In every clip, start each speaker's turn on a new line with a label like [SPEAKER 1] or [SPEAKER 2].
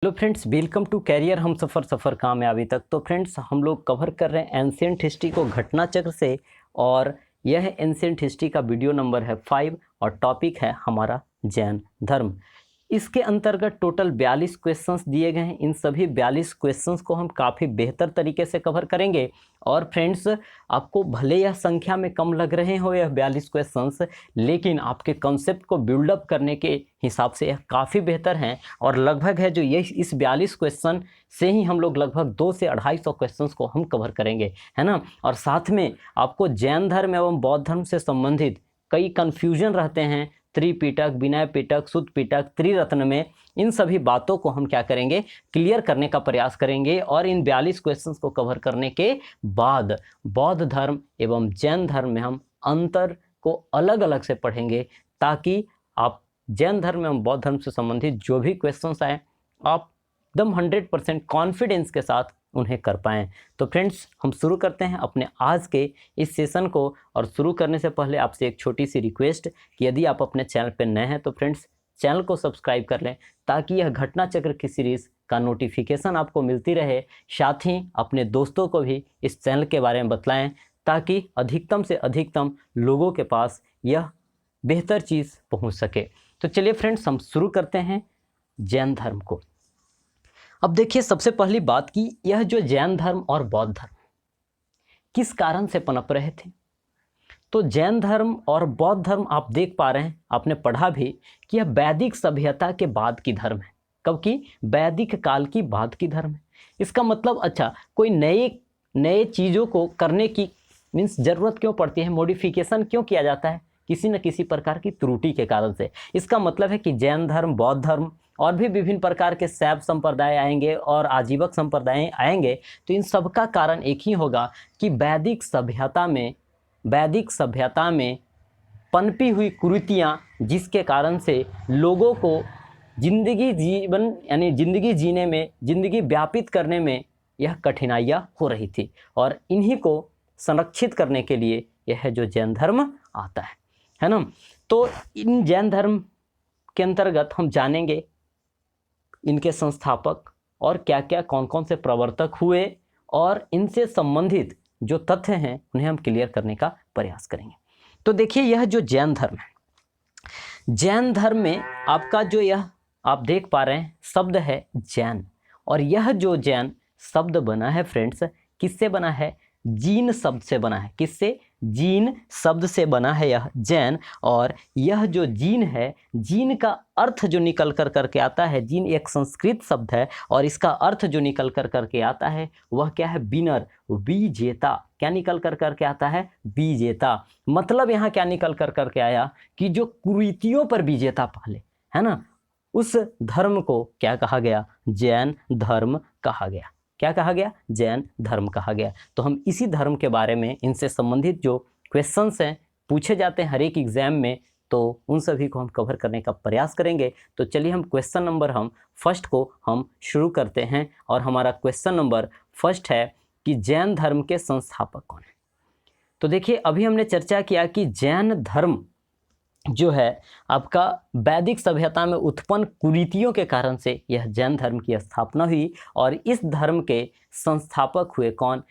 [SPEAKER 1] Hello friends, welcome to career हम सफ़र कामयाबी तक। तो फ्रेंड्स, हम लोग कवर कर रहे हैं एंशिएंट हिस्ट्री को घटना चक्र से, और यह एंशिएंट हिस्ट्री का वीडियो नंबर है 5 और टॉपिक है हमारा जैन धर्म। इसके अंतर्गत टोटल 42 क्वेश्चंस दिए गए हैं। इन सभी 42 क्वेश्चंस को हम काफ़ी बेहतर तरीके से कवर करेंगे। और फ्रेंड्स, आपको भले यह संख्या में कम लग रहे हो यह 42 क्वेश्चंस, लेकिन आपके कंसेप्ट को बिल्डअप करने के हिसाब से यह काफ़ी बेहतर हैं। और लगभग है जो ये इस 42 क्वेश्चन से ही हम लोग लगभग 200 से 250 क्वेश्चंस को हम कवर करेंगे, है ना। और साथ में आपको जैन धर्म एवं बौद्ध धर्म से संबंधित कई कन्फ्यूजन रहते हैं, त्रिपिटक, विनय पिटक, सुत्त पिटक, त्रिरत्न में, इन सभी बातों को हम क्या करेंगे, क्लियर करने का प्रयास करेंगे। और इन 42 क्वेश्चंस को कवर करने के बाद बौद्ध धर्म एवं जैन धर्म में हम अंतर को अलग अलग से पढ़ेंगे, ताकि आप जैन धर्म एवं बौद्ध धर्म से संबंधित जो भी क्वेश्चंस आए आप एकदम 100% कॉन्फिडेंस के साथ उन्हें कर पाएँ। तो फ्रेंड्स, हम शुरू करते हैं अपने आज के इस सेशन को। और शुरू करने से पहले आपसे एक छोटी सी रिक्वेस्ट कि यदि आप अपने चैनल पर नए हैं तो फ्रेंड्स चैनल को सब्सक्राइब कर लें, ताकि यह घटना चक्र की सीरीज़ का नोटिफिकेशन आपको मिलती रहे। साथ ही अपने दोस्तों को भी इस चैनल के बारे में बतलाएं, ताकि अधिकतम से अधिकतम लोगों के पास यह बेहतर चीज़ पहुंच सके। तो चलिए फ्रेंड्स, हम शुरू करते हैं जैन धर्म को। अब देखिए, सबसे पहली बात कि यह जो जैन धर्म और बौद्ध धर्म किस कारण से पनप रहे थे। तो जैन धर्म और बौद्ध धर्म आप देख पा रहे हैं, आपने पढ़ा भी कि यह वैदिक सभ्यता के बाद की धर्म है। कब की? वैदिक काल की बाद की धर्म है। इसका मतलब अच्छा, कोई नए चीज़ों को करने की मीन्स ज़रूरत क्यों पड़ती है, मॉडिफिकेशन क्यों किया जाता है, किसी न किसी प्रकार की त्रुटि के कारण से। इसका मतलब है कि जैन धर्म, बौद्ध धर्म और भी विभिन्न प्रकार के शैव संप्रदाय आएंगे और आजीवक संप्रदाय आएंगे, तो इन सब का कारण एक ही होगा कि वैदिक सभ्यता में पनपी हुई कुरीतियाँ, जिसके कारण से लोगों को ज़िंदगी जीने में, ज़िंदगी व्यापित करने में यह कठिनाइयाँ हो रही थी। और इन्हीं को संरक्षित करने के लिए यह जो जैन धर्म आता है ना। तो इन जैन धर्म के अंतर्गत हम जानेंगे इनके संस्थापक और क्या क्या कौन कौन से प्रवर्तक हुए, और इनसे संबंधित जो तथ्य हैं उन्हें हम क्लियर करने का प्रयास करेंगे। तो देखिए, यह जो जैन धर्म है, जैन धर्म में आपका जो यह आप देख पा रहे हैं शब्द है जैन। और यह जो जैन शब्द बना है फ्रेंड्स, किससे बना है? जीन शब्द से बना है। किससे? जीन शब्द से बना है यह जैन। और यह जो जीन है, जीन का अर्थ जो निकल कर करके आता है, जीन एक संस्कृत शब्द है, और इसका अर्थ जो निकल कर करके आता है वह क्या है? विनर, विजेता। क्या निकल कर करके आता है? विजेता। मतलब यहाँ क्या निकल कर करके आया कि जो कुरीतियों पर विजेता पाले, है ना, उस धर्म को क्या कहा गया? जैन धर्म कहा गया। क्या कहा गया? जैन धर्म कहा गया। तो हम इसी धर्म के बारे में, इनसे संबंधित जो क्वेश्चंस हैं पूछे जाते हैं हर एक एग्जाम में, तो उन सभी को हम कवर करने का प्रयास करेंगे। तो चलिए हम क्वेश्चन नंबर फर्स्ट को हम शुरू करते हैं। और हमारा क्वेश्चन नंबर फर्स्ट है कि जैन धर्म के संस्थापक कौन है। तो देखिए, अभी हमने चर्चा किया कि जैन धर्म जो है आपका वैदिक सभ्यता में उत्पन्न कुरीतियों के कारण से यह जैन धर्म की स्थापना हुई। और इस धर्म के संस्थापक हुए कौन?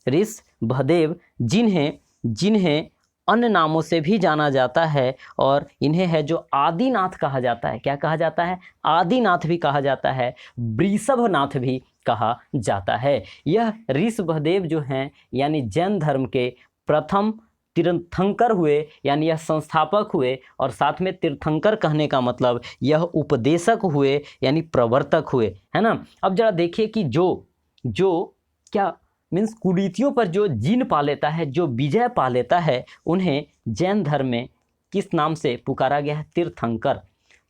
[SPEAKER 1] ऋषभदेव, जिन्हें अन्य नामों से भी जाना जाता है। और इन्हें है जो आदिनाथ कहा जाता है। क्या कहा जाता है? आदिनाथ भी कहा जाता है, वृषभनाथ भी कहा जाता है। यह ऋषभदेव जो हैं यानी जैन धर्म के प्रथम तीर्थंकर हुए, यानी यह संस्थापक हुए। और साथ में तीर्थंकर कहने का मतलब यह उपदेशक हुए, यानी प्रवर्तक हुए, है ना। अब जरा देखिए कि जो क्या मीन्स कुरीतियों पर जो जीन पा लेता है, जो विजय पा लेता है, उन्हें जैन धर्म में किस नाम से पुकारा गया है? तीर्थंकर।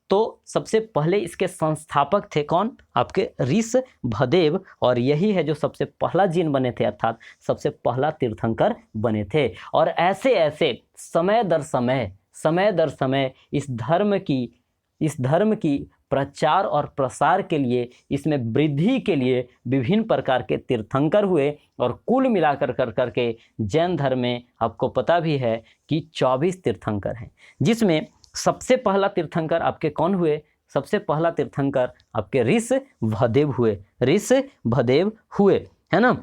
[SPEAKER 1] तो सबसे पहले इसके संस्थापक थे कौन? आपके ऋषभदेव। और यही है जो सबसे पहला जीन बने थे, अर्थात सबसे पहला तीर्थंकर बने थे। और ऐसे ऐसे समय दर समय इस धर्म की प्रचार और प्रसार के लिए, इसमें वृद्धि के लिए विभिन्न प्रकार के तीर्थंकर हुए। और कुल मिलाकर कर करके जैन धर्म में आपको पता भी है कि 24 तीर्थंकर हैं, जिसमें सबसे पहला तीर्थंकर आपके कौन हुए? सबसे पहला तीर्थंकर आपके ऋषभदेव हुए, ऋषभदेव हुए, है ना।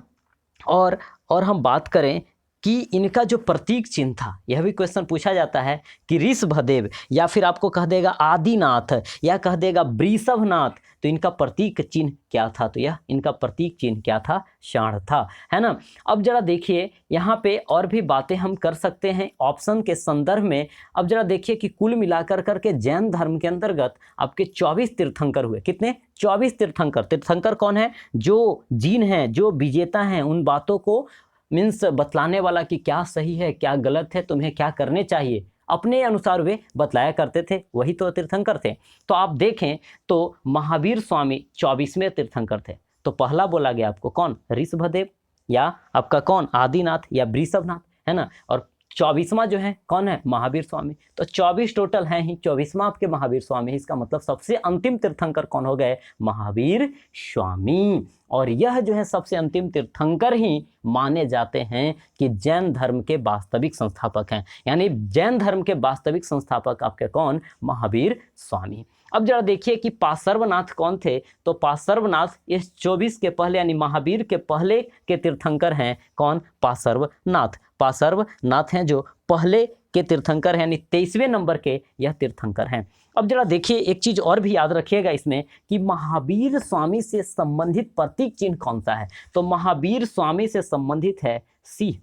[SPEAKER 1] और हम बात करें कि इनका जो प्रतीक चिन्ह था, यह भी क्वेश्चन पूछा जाता है कि ऋषभदेव, या फिर आपको कह देगा आदिनाथ, या कह देगा वृषभनाथ, तो इनका प्रतीक चिन्ह क्या था? तो यह इनका प्रतीक चिन्ह क्या था? षांड था, है ना। अब जरा देखिए यहाँ पे और भी बातें हम कर सकते हैं ऑप्शन के संदर्भ में। अब जरा देखिए कि कुल मिलाकर करके जैन धर्म के अंतर्गत आपके 24 तीर्थंकर हुए। कितने? 24 तीर्थंकर। तीर्थंकर कौन है? जो जीन है, जो विजेता हैं, उन बातों को मीन्स बतलाने वाला कि क्या सही है, क्या गलत है, तुम्हें क्या करने चाहिए, अपने अनुसार वे बतलाया करते थे, वही तो तीर्थंकर थे। तो आप देखें तो महावीर स्वामी 24वें तीर्थंकर थे। तो पहला बोला गया आपको कौन? ऋषभदेव, या आपका कौन? आदिनाथ या वृषभनाथ, है ना। और 24वां जो है कौन है? महावीर स्वामी। तो 24 टोटल हैं ही, 24वां आपके महावीर स्वामी। इसका मतलब सबसे अंतिम तीर्थंकर कौन हो गए? महावीर स्वामी। और यह जो है सबसे अंतिम तीर्थंकर ही माने जाते हैं कि जैन धर्म के वास्तविक संस्थापक हैं। यानी जैन धर्म के वास्तविक संस्थापक आपके कौन? महावीर स्वामी। अब जरा देखिए कि पार्श्वनाथ कौन थे? तो पार्श्वनाथ इस 24 के पहले यानी महावीर के पहले के तीर्थंकर हैं। कौन? पार्श्वनाथ। पार्श्वनाथ हैं जो पहले के तीर्थंकर हैं, यानी 23वें नंबर के यह तीर्थंकर हैं। अब जरा देखिए एक चीज और भी याद रखिएगा इसमें कि महावीर स्वामी से संबंधित प्रतीक चिन्ह कौन सा है? तो महावीर स्वामी से संबंधित है सिंह,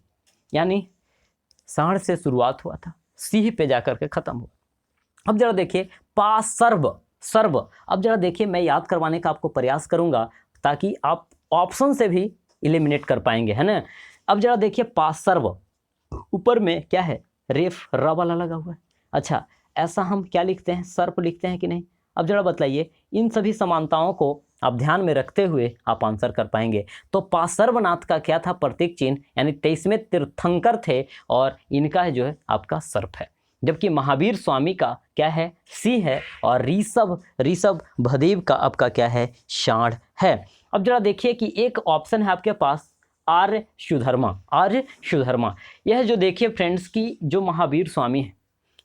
[SPEAKER 1] यानी सांड से शुरुआत हुआ था, सिंह पे जाकर के खत्म हुआ। अब जरा देखिए सर्व। अब जरा देखिए मैं याद करवाने का आपको प्रयास करूंगा ताकि आप ऑप्शन से भी एलिमिनेट कर पाएंगे, है ना। अब जरा देखिए सर्व, ऊपर में क्या है? रेफ र वाला लगा हुआ है। अच्छा, ऐसा हम क्या लिखते हैं? सर्प लिखते हैं कि नहीं? अब जरा बताइए, इन सभी समानताओं को आप ध्यान में रखते हुए आप आंसर कर पाएंगे। तो पार्श्वनाथ का क्या था प्रतीक चिन्ह? यानी 23वें तीर्थंकर थे और इनका जो है आपका सर्प है। जबकि महावीर स्वामी का क्या है? सिंह है। और ऋषभदेव का आपका क्या है? षांड है। अब जरा देखिए कि एक ऑप्शन है आपके पास आर्य सुधर्मा। यह जो देखिए फ्रेंड्स की जो महावीर स्वामी है,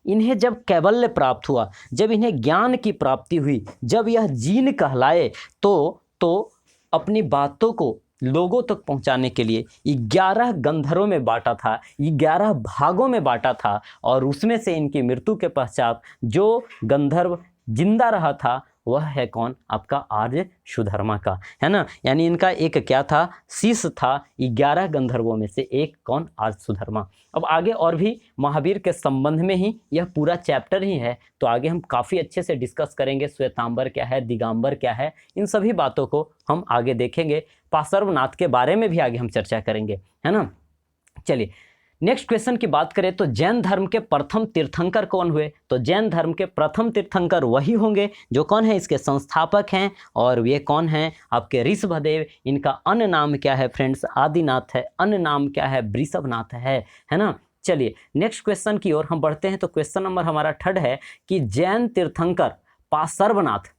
[SPEAKER 1] इन्हें जब कैवल्य प्राप्त हुआ, जब इन्हें ज्ञान की प्राप्ति हुई, जब यह जीन कहलाए, तो अपनी बातों को लोगों तक पहुंचाने के लिए 11 गंधर्वों में बांटा था, 11 भागों में बांटा था। और उसमें से इनकी मृत्यु के पश्चात जो गंधर्व जिंदा रहा था वह है कौन? आपका आर्य सुधर्मा का, है ना। यानी इनका एक क्या था? शिष्य था 11 गंधर्वों में से एक कौन? आर्य सुधर्मा। अब आगे और भी महावीर के संबंध में ही यह पूरा चैप्टर ही है, तो आगे हम काफ़ी अच्छे से डिस्कस करेंगे। श्वेतांबर क्या है, दिगंबर क्या है, इन सभी बातों को हम आगे देखेंगे। पार्श्वनाथ के बारे में भी आगे हम चर्चा करेंगे, है ना। चलिए नेक्स्ट क्वेश्चन की बात करें तो जैन धर्म के प्रथम तीर्थंकर कौन हुए? तो जैन धर्म के प्रथम तीर्थंकर वही होंगे जो कौन है? इसके संस्थापक हैं। और ये कौन हैं? आपके ऋषभदेव। इनका अन्य नाम क्या है फ्रेंड्स? आदिनाथ है। अन्य नाम क्या है? वृषभनाथ है ना। चलिए नेक्स्ट क्वेश्चन की ओर हम बढ़ते हैं। तो क्वेश्चन नंबर हमारा 3 है कि जैन तीर्थंकर पार्श्वनाथ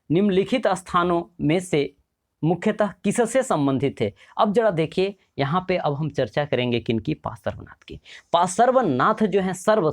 [SPEAKER 1] निम्नलिखित स्थानों में से मुख्यतः किससे संबंधित थे? अब जरा देखिए यहाँ पे अब हम चर्चा करेंगे किनकी? पार्श्वनाथ की। पार्श्वनाथ जो है सर्व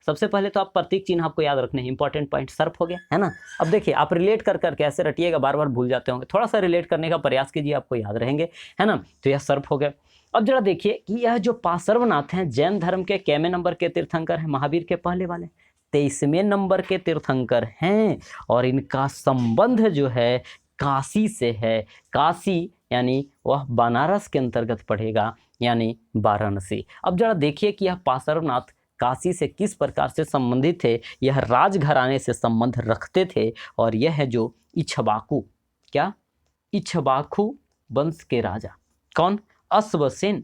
[SPEAKER 1] सबसे पहले तो आप प्रतीक चिन्ह आपको याद रखने हैं, इंपॉर्टेंट पॉइंट सर्प हो गया, है ना। अब देखिए आप रिलेट कर कैसे रटिएगा, बार बार भूल जाते होंगे, थोड़ा सा रिलेट करने का प्रयास कीजिए, आपको याद रहेंगे, है ना। तो यह सर्प हो गया। अब जरा देखिए कि यह जो पार्श्वनाथ हैं जैन धर्म के कैमे नंबर के तीर्थंकर हैं? महावीर के पहले वाले 23वें नंबर के तीर्थंकर हैं। और इनका संबंध जो है काशी से है। काशी यानी वह बनारस के अंतर्गत पड़ेगा, यानी वाराणसी। अब जरा देखिए कि यह पार्श्वनाथ काशी से किस प्रकार से संबंधित थे। यह राजघराने से संबंध रखते थे। और यह है जो इक्ष्वाकु, क्या? इक्ष्वाकु वंश के राजा कौन? अश्वसेन।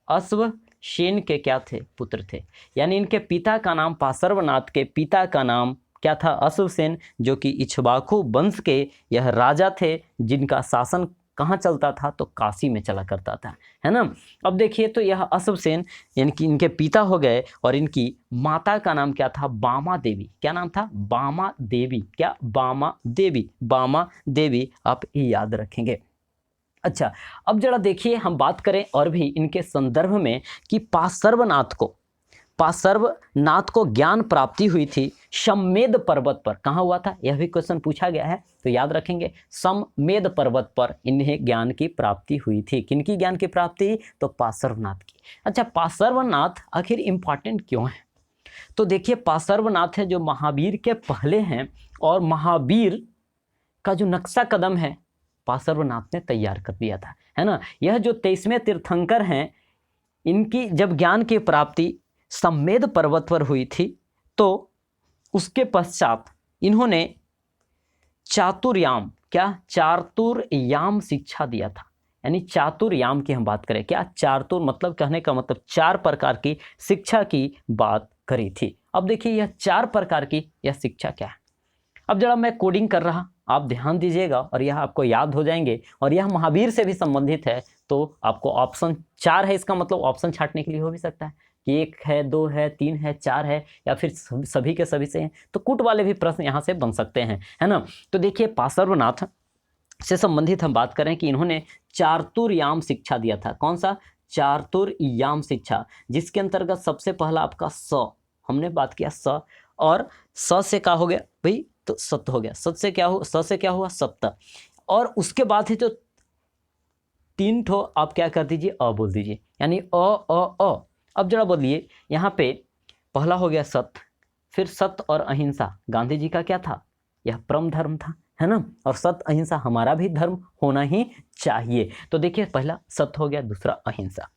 [SPEAKER 1] अश्वसेन के क्या थे? पुत्र थे। यानी इनके पिता का नाम, पार्श्वनाथ के पिता का नाम क्या था? अश्वसेन, जो कि इक्ष्वाकु वंश के यह राजा थे जिनका शासन कहाँ चलता था? तो काशी में चला करता था, है ना। अब देखिए तो यह अश्वसेन यानी कि इनके पिता हो गए। और इनकी माता का नाम क्या था? बामा देवी। क्या नाम था? बामा देवी। क्या? बामा देवी। बामा देवी आप याद रखेंगे। अच्छा, अब जरा देखिए हम बात करें और भी इनके संदर्भ में कि पार्श्वनाथ को पार्श्वनाथ को ज्ञान प्राप्ति हुई थी सम्मेद पर्वत पर। कहाँ हुआ था, यह भी क्वेश्चन पूछा गया है, तो याद रखेंगे सम्मेद पर्वत पर इन्हें ज्ञान की प्राप्ति हुई थी। किनकी ज्ञान की प्राप्ति, तो पार्श्वनाथ की। अच्छा, पार्श्वनाथ आखिर इंपॉर्टेंट क्यों है, तो देखिए पार्श्वनाथ है जो महावीर के पहले हैं, और महावीर का जो नक्शा कदम है पार्श्वनाथ ने तैयार कर दिया था, है ना। यह जो 23वें तीर्थंकर हैं, इनकी जब ज्ञान की प्राप्ति सम्मेद पर्वत पर हुई थी, तो उसके पश्चात इन्होंने चातुर्याम, क्या चातुर्याम शिक्षा दिया था। यानी चातुर्याम की हम बात करें, क्या चातुर मतलब कहने का मतलब 4 प्रकार की शिक्षा की बात करी थी। अब देखिए यह 4 प्रकार की यह शिक्षा क्या है। अब जरा मैं कोडिंग कर रहा, आप ध्यान दीजिएगा और यह आपको याद हो जाएंगे, और यह महावीर से भी संबंधित है, तो आपको ऑप्शन 4 है, इसका मतलब ऑप्शन छांटने के लिए हो भी सकता है कि 1 है, 2 है, 3 है, 4 है, या फिर सभी के सभी से हैं, तो कूट वाले भी प्रश्न यहाँ से बन सकते हैं, है ना। तो देखिए पार्श्वनाथ से संबंधित हम बात करें कि इन्होंने चातुर्याम शिक्षा दिया था। कौन सा, चातुर्याम शिक्षा, जिसके अंतर्गत सबसे पहला आपका स, हमने बात किया स, और स से क्या हो गया भाई, तो सत्य हो गया। सत से क्या हुआ, स से क्या हुआ, सत्य, और उसके बाद है जो 3 ठो आप क्या कर दीजिए, अ बोल दीजिए, यानी अ। अब जरा बोलिए, यहाँ पे पहला हो गया सत्य, फिर सत्य और अहिंसा गांधी जी का क्या था, यह परम धर्म था, है ना। और सत्य अहिंसा हमारा भी धर्म होना ही चाहिए। तो देखिए पहला सत्य हो गया, दूसरा अहिंसा।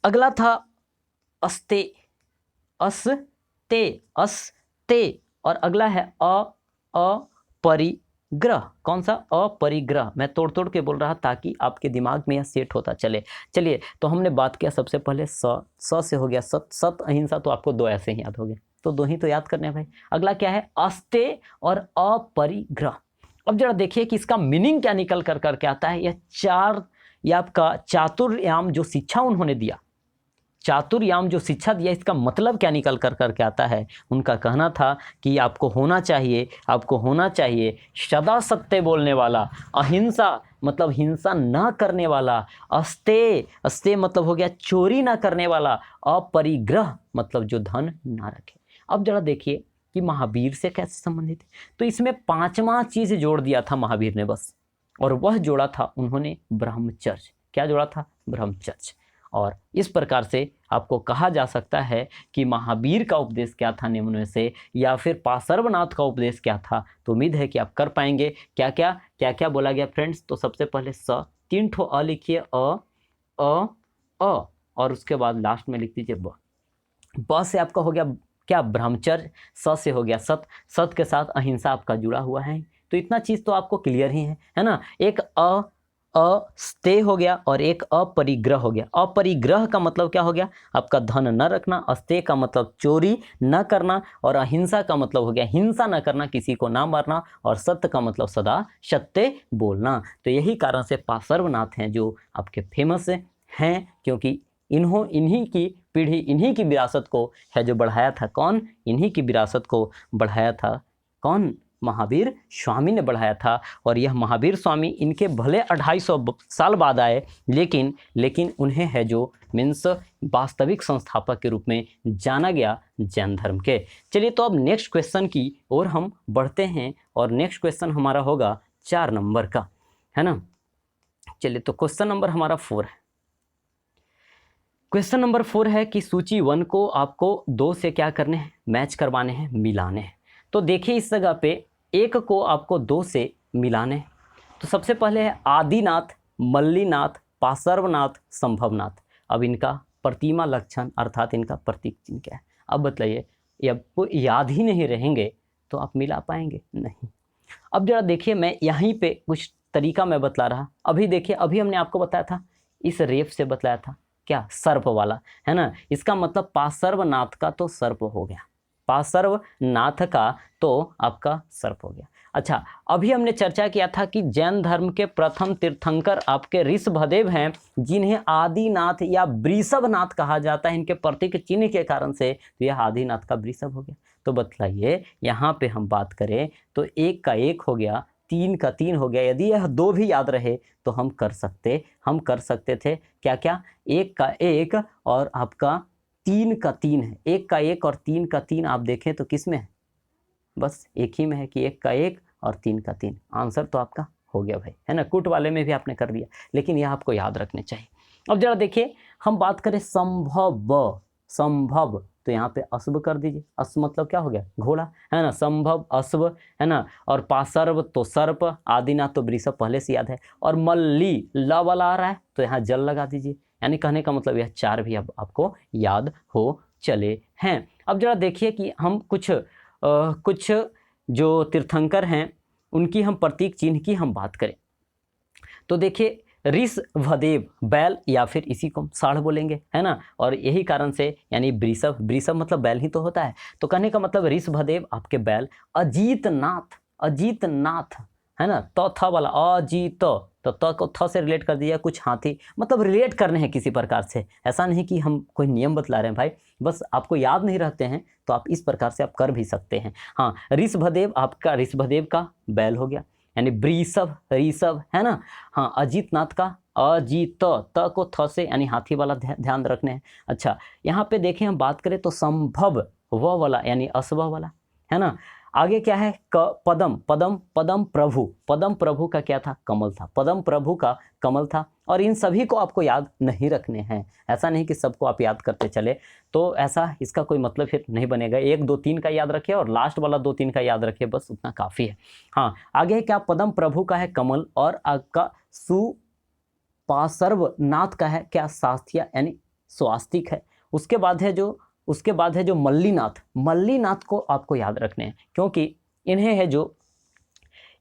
[SPEAKER 1] अगला था अस्ते, अस्ते, और अगला है अपरिग्रह। कौन सा, अपरिग्रह। मैं तोड़ के बोल रहा ताकि आपके दिमाग में यह सेट होता चले। चलिए, तो हमने बात किया सबसे पहले स से हो गया सत अहिंसा, तो आपको 2 ऐसे ही याद हो गए, तो 2 ही तो याद करने हैं भाई। अगला क्या है, अस्ते और अपरिग्रह। अब जरा देखिए कि इसका मीनिंग क्या निकल कर के आता है। यह 4, या आपका चातुर्याम जो शिक्षा उन्होंने दिया, चातुर्याम जो शिक्षा दिया, इसका मतलब क्या निकल कर के आता है। उनका कहना था कि आपको होना चाहिए सदा सत्य बोलने वाला, अहिंसा मतलब हिंसा न करने वाला, अस्ते मतलब हो गया चोरी न करने वाला, अपरिग्रह मतलब जो धन ना रखे। अब जरा देखिए कि महावीर से कैसे संबंधित है, तो इसमें 5वां चीज जोड़ दिया था महावीर ने बस, और वह जोड़ा था उन्होंने ब्रह्मचर्य। क्या जोड़ा था, ब्रह्मचर्य। और इस प्रकार से आपको कहा जा सकता है कि महावीर का उपदेश क्या था निम्न में से, या फिर पार्श्वनाथ का उपदेश क्या था। तो उम्मीद है कि आप कर पाएंगे। क्या क्या बोला गया फ्रेंड्स, तो सबसे पहले 3 ठो अ लिखिए, अ, और उसके बाद लास्ट में लिख दीजिए ब से आपका हो गया क्या, ब्रह्मचर्य। स से हो गया सत के साथ अहिंसा आपका जुड़ा हुआ है। तो इतना चीज तो आपको क्लियर ही है ना। एक अस्ते हो गया और एक अपरिग्रह हो गया। अपरिग्रह का मतलब क्या हो गया, आपका धन न रखना। अस्ते का मतलब चोरी न करना, और अहिंसा का मतलब हो गया हिंसा न करना, किसी को ना मारना, और सत्य का मतलब सदा सत्य बोलना। तो यही कारण से पार्श्वनाथ हैं जो आपके फेमस हैं, क्योंकि इन्हीं की पीढ़ी, इन्हीं की विरासत को है जो बढ़ाया था। कौन, इन्हीं की विरासत को बढ़ाया था कौन, महावीर स्वामी ने बढ़ाया था। और यह महावीर स्वामी इनके भले 250 साल बाद आए, लेकिन उन्हें है जो मीन्स वास्तविक संस्थापक के रूप में जाना गया जैन धर्म के। चलिए, तो अब नेक्स्ट क्वेश्चन की ओर हम बढ़ते हैं, और नेक्स्ट क्वेश्चन हमारा होगा 4 नंबर का, है ना। चलिए, तो क्वेश्चन नंबर हमारा 4 है। क्वेश्चन नंबर 4 है कि सूची 1 को आपको 2 से क्या करने हैं, मैच करवाने हैं, मिलाने हैं। तो देखिए इस जगह पे 1 को आपको 2 से मिलाने हैं। तो सबसे पहले है आदिनाथ, मल्लीनाथ, पार्श्वनाथ, संभवनाथ। अब इनका प्रतिमा लक्षण अर्थात इनका प्रतीक चिन्ह क्या है। अब बताइए, ये आपको याद ही नहीं रहेंगे तो आप मिला पाएंगे नहीं। अब जरा देखिए, मैं यहीं पे कुछ तरीका मैं बतला रहा। अभी देखिए, अभी हमने आपको बताया था, इस रेफ से बतलाया था क्या, सर्प वाला, है ना। इसका मतलब पार्श्वनाथ का तो सर्प हो गया, पार्श्वनाथ का तो आपका सर्प हो गया। अच्छा, अभी हमने चर्चा किया था कि जैन धर्म के प्रथम तीर्थंकर आपके ऋषभदेव हैं, जिन्हें आदिनाथ या वृषभनाथ कहा जाता है। इनके प्रतीक चिन्ह के कारण से तो यह आदिनाथ का वृषभ हो गया। तो बतलाइए, यहाँ पे हम बात करें तो 1 का 1 हो गया, 3 का 3 हो गया। यदि यह 2 भी याद रहे तो हम कर सकते थे क्या, 1 का 1 और आपका 3 का 3 है, 1 का 1 और 3 का 3 आप देखें तो किस में है, बस एक ही में है कि 1 का 1 और 3 का 3। आंसर तो आपका हो गया भाई, है ना। कुट वाले में भी आपने कर दिया, लेकिन यह आपको याद रखने चाहिए। अब जरा देखिए, हम बात करें संभव, संभव तो यहाँ पे अश्व कर दीजिए। अश्व मतलब क्या हो गया, घोड़ा, है ना। संभव अश्व, है ना। और पासर्व तो सर्प, आदिनाथ तो वृषभ पहले से याद है। और मल्ली ल वाला आ रहा है तो यहाँ जल लगा दीजिए। यानी कहने का मतलब यह 4 भी अब आपको याद हो चले हैं। अब जरा देखिए कि हम कुछ जो तीर्थंकर हैं उनकी हम प्रतीक चिन्ह की हम बात करें तो देखिए, ऋषभदेव बैल, या फिर इसी को हम साढ़ बोलेंगे, है ना। और यही कारण से यानी वृषभ, वृषभ मतलब बैल ही तो होता है, तो कहने का मतलब ऋषभदेव आपके बैल। अजीतनाथ, अजीतनाथ, है ना, तो थ वाला अजीत, तो त को थ से रिलेट कर दिया, कुछ हाथी, मतलब रिलेट करने हैं किसी प्रकार से। ऐसा नहीं कि हम कोई नियम बतला रहे हैं भाई, बस आपको याद नहीं रहते हैं तो आप इस प्रकार से आप कर भी सकते हैं। हाँ, ऋषभदेव आपका, ऋषभदेव का बैल हो गया, यानी वृषभ, ऋषभ, है ना। हाँ, अजीतनाथ का अजीत, त को थ से यानी हाथी वाला ध्यान रखने हैं। अच्छा, यहाँ पे देखें हम बात करें तो संभव व वाला यानी अश्व वाला, है ना। आगे क्या है, पदम, पदम, पदम प्रभु, पदम प्रभु का क्या था, कमल था, पदम प्रभु का कमल था। और इन सभी को आपको याद नहीं रखने हैं, ऐसा नहीं कि सबको आप याद करते चले, तो ऐसा इसका कोई मतलब फिर नहीं बनेगा। 1 2 3 का याद रखिए और लास्ट वाला 2 3 का याद रखिए, बस उतना काफ़ी है। हाँ, आगे क्या, पदम प्रभु का है कमल, और आपका सुपार्श्व नाथ का है क्या, सास्थिया यानी स्वास्तिक है। उसके बाद है जो मल्लीनाथ, मल्लीनाथ को आपको याद रखने हैं, क्योंकि इन्हें है जो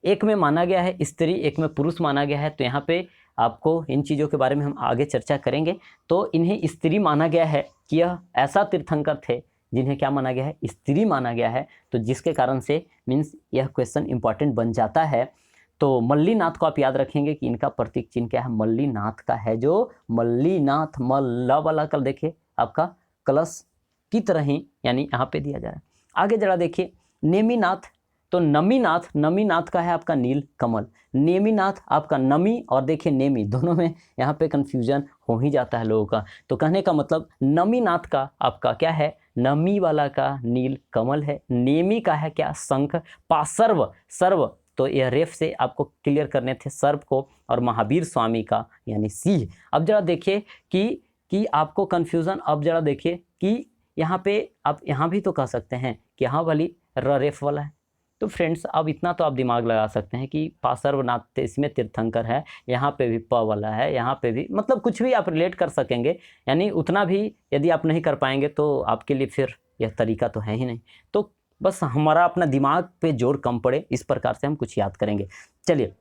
[SPEAKER 1] एक में माना गया है स्त्री, एक में पुरुष माना गया है। तो यहाँ पे आपको इन चीज़ों के बारे में हम आगे चर्चा करेंगे। तो इन्हें स्त्री माना गया है कि यह ऐसा तीर्थंकर थे जिन्हें क्या माना गया है, स्त्री माना गया है। तो जिसके कारण से मीन्स यह क्वेश्चन इंपॉर्टेंट बन जाता है। तो मल्लीनाथ को आप याद रखेंगे कि इनका प्रतीक चिन्ह क्या है, मल्लीनाथ का है, जो मल्लीनाथ, मल्ला वाला कल देखिए आपका कलश की तरह ही यानी यहाँ पे दिया जा रहा है। आगे जरा देखिए, नेमीनाथ, तो नमीनाथ, नमीनाथ का है आपका नील कमल, नेमीनाथ आपका नमी, और देखिए नेमी, दोनों में यहाँ पे कन्फ्यूजन हो ही जाता है लोगों का। तो कहने का मतलब नमीनाथ का आपका क्या है, नमी वाला का नील कमल है, नेमी का है क्या, शंख, पासर्व, सर्व तो यह रेफ से आपको क्लियर करने थे सर्प को, और महावीर स्वामी का यानी सिंह। अब जरा देखिए कि आपको कन्फ्यूज़न, अब जरा देखिए कि यहाँ पे आप यहाँ भी तो कह सकते हैं कि यहाँ वाली र रेफ वाला है। तो फ्रेंड्स, अब इतना तो आप दिमाग लगा सकते हैं कि पार्श्वनाथ इसमें तीर्थंकर है, यहाँ पे भी प वाला है, यहाँ पे भी, मतलब कुछ भी आप रिलेट कर सकेंगे। यानी उतना भी यदि आप नहीं कर पाएंगे तो आपके लिए फिर यह तरीका तो है ही नहीं। तो बस हमारा अपना दिमाग पे जोर कम पड़े, इस प्रकार से हम कुछ याद करेंगे। चलिए,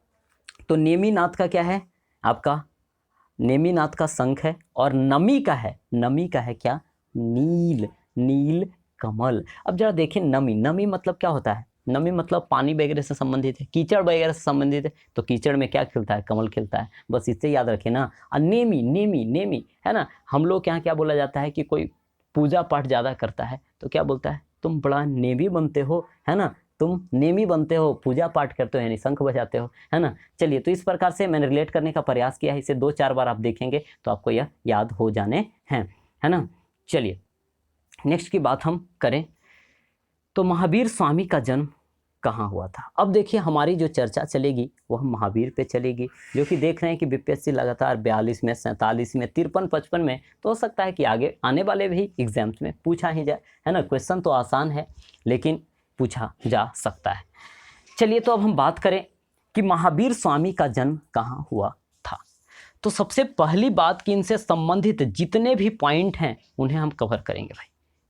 [SPEAKER 1] तो नेमीनाथ का क्या है आपका, नेमीनाथ का शंख है, और नमी का है क्या, नील, नील कमल। अब जरा देखें, नमी, नमी मतलब क्या होता है, नमी मतलब पानी वगैरह से संबंधित है, कीचड़ वगैरह से संबंधित है। तो कीचड़ में क्या खिलता है, कमल खिलता है, बस इससे याद रखें ना। और नेमी, नेमी, नेमी, है ना। हम लोग के यहाँ क्या बोला जाता है कि कोई पूजा पाठ ज़्यादा करता है तो क्या बोलता है, तुम बड़ा नेमी बनते हो, है ना, तुम नेमी बनते हो, पूजा पाठ करते हो यानी शंख बजाते हो, है ना। चलिए, तो इस प्रकार से मैंने रिलेट करने का प्रयास किया है, इसे 2-4 बार आप देखेंगे तो आपको यह याद हो जाने हैं, है ना। चलिए, नेक्स्ट की बात हम करें तो महावीर स्वामी का जन्म कहाँ हुआ था। अब देखिए, हमारी जो चर्चा चलेगी वह महावीर पे चलेगी, जो कि देख रहे हैं कि बीपीएससी लगातार 42 में, 47 में, 53, 55 में, तो हो सकता है कि आगे आने वाले भी एग्जाम्स में पूछा ही जाए, है ना। क्वेश्चन तो आसान है लेकिन पूछा जा सकता है। चलिए, तो अब हम बात करें कि महावीर स्वामी का जन्म कहाँ हुआ था। तो सबसे पहली बात कि इनसे संबंधित जितने भी पॉइंट हैं उन्हें हम कवर करेंगे भाई,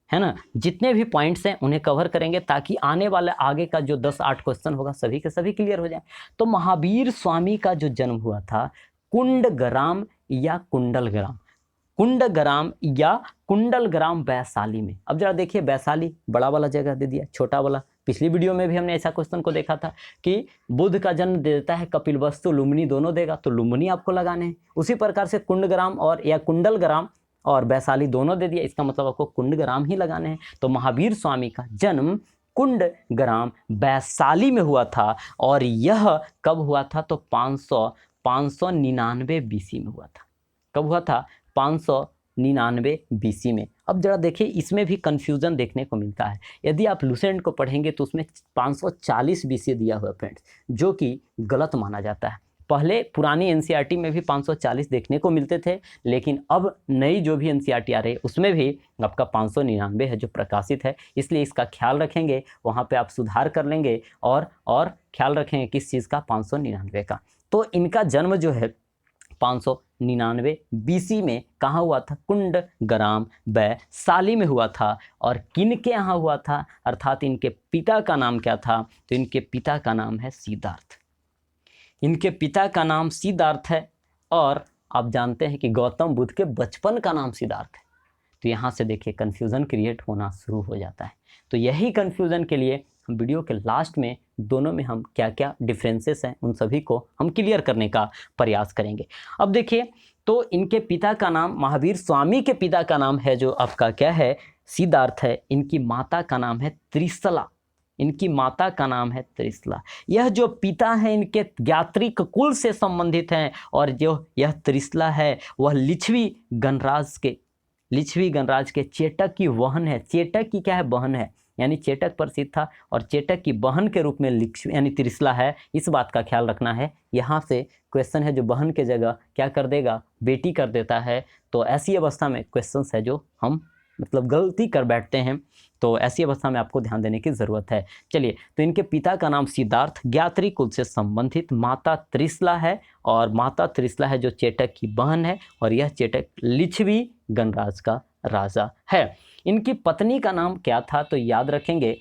[SPEAKER 1] है ना। जितने भी पॉइंट्स हैं उन्हें कवर करेंगे ताकि आने वाले आगे का जो 10-8 क्वेश्चन होगा सभी के सभी क्लियर हो जाए। तो महावीर स्वामी का जो जन्म हुआ था कुंडग्राम या कुंडलग्राम, कुंडग्राम या कुंडलग्राम वैशाली में। अब जरा देखिए, वैशाली बड़ा वाला जगह दे दिया, छोटा वाला, पिछली वीडियो में भी हमने ऐसा क्वेश्चन को देखा था कि बुध का जन्म दे देता है कपिलवस्तु, लुम्बिनी दोनों देगा, तो लुम्बिनी आपको लगाने हैं। उसी प्रकार से कुंडग्राम और या कुंडलग्राम और वैशाली दोनों दे दिया, इसका मतलब आपको कुंडग्राम ही लगाने हैं। तो महावीर स्वामी का जन्म कुंडग्राम वैशाली में हुआ था, और यह कब हुआ था, तो 599 BC में हुआ था। कब हुआ था, 599 BC में। अब जरा देखिए, इसमें भी कन्फ्यूज़न देखने को मिलता है। यदि आप लुसेंट को पढ़ेंगे तो उसमें 540 बीसी दिया हुआ है फ्रेंड्स, जो कि गलत माना जाता है। पहले पुरानी एनसीईआरटी में भी 540 देखने को मिलते थे, लेकिन अब नई जो भी एनसीईआरटी आ रही है उसमें भी आपका 599 है जो प्रकाशित है। इसलिए इसका ख्याल रखेंगे, वहाँ पे आप सुधार कर लेंगे और ख्याल रखेंगे किस चीज़ का, 599 का। तो इनका जन्म जो है 599 बीसी में कहाँ हुआ था, कुंड ग्राम वैशाली में हुआ था। और किन के यहाँ हुआ था, अर्थात इनके पिता का नाम क्या था, तो इनके पिता का नाम है सिद्धार्थ। इनके पिता का नाम सिद्धार्थ है और आप जानते हैं कि गौतम बुद्ध के बचपन का नाम सिद्धार्थ है। तो यहाँ से देखिए कन्फ्यूज़न क्रिएट होना शुरू हो जाता है। तो यही कन्फ्यूज़न के लिए हम वीडियो के लास्ट में दोनों में हम क्या क्या डिफरेंसेस हैं उन सभी को हम क्लियर करने का प्रयास करेंगे। अब देखिए, तो इनके पिता का नाम, महावीर स्वामी के पिता का नाम है जो आपका क्या है, सिद्धार्थ है। इनकी माता का नाम है त्रिशला। इनकी माता का नाम है त्रिशला। यह जो पिता है इनके ज्ञात्रिक कुल से संबंधित हैं और जो यह त्रिशला है वह लिच्छवी गणराज के चेटक की बहन है। चेटक की क्या है, बहन है, यानी चेटक प्रसिद्ध था और चेटक की बहन के रूप में लिच्छवी यानी त्रिशला है। इस बात का ख्याल रखना है। यहाँ से क्वेश्चन है जो बहन के जगह क्या कर देगा, बेटी कर देता है। तो ऐसी अवस्था में क्वेश्चंस है जो हम मतलब गलती कर बैठते हैं, तो ऐसी अवस्था में आपको ध्यान देने की ज़रूरत है। चलिए, तो इनके पिता का नाम सिद्धार्थ, ज्ञात्री कुल से संबंधित, माता त्रिशला है और माता त्रिशला है जो चेटक की बहन है और यह चेटक लिच्छवी गणराज का राजा है। इनकी पत्नी का नाम क्या था, तो याद रखेंगे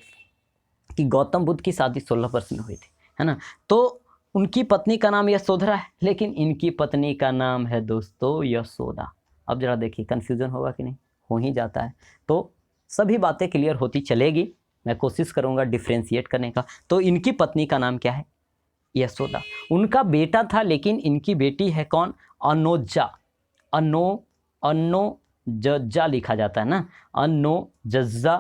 [SPEAKER 1] कि गौतम बुद्ध की शादी 16 वर्ष में हुई थी, है ना। तो उनकी पत्नी का नाम यशोधरा है, लेकिन इनकी पत्नी का नाम है दोस्तों यशोदा। अब जरा देखिए कन्फ्यूज़न होगा कि नहीं, हो ही जाता है। तो सभी बातें क्लियर होती चलेगी, मैं कोशिश करूंगा डिफ्रेंशिएट करने का। तो इनकी पत्नी का नाम क्या है, यशोदा। उनका बेटा था, लेकिन इनकी बेटी है कौन, अनोजा। अनोजजा लिखा जाता है ना, अनोजजा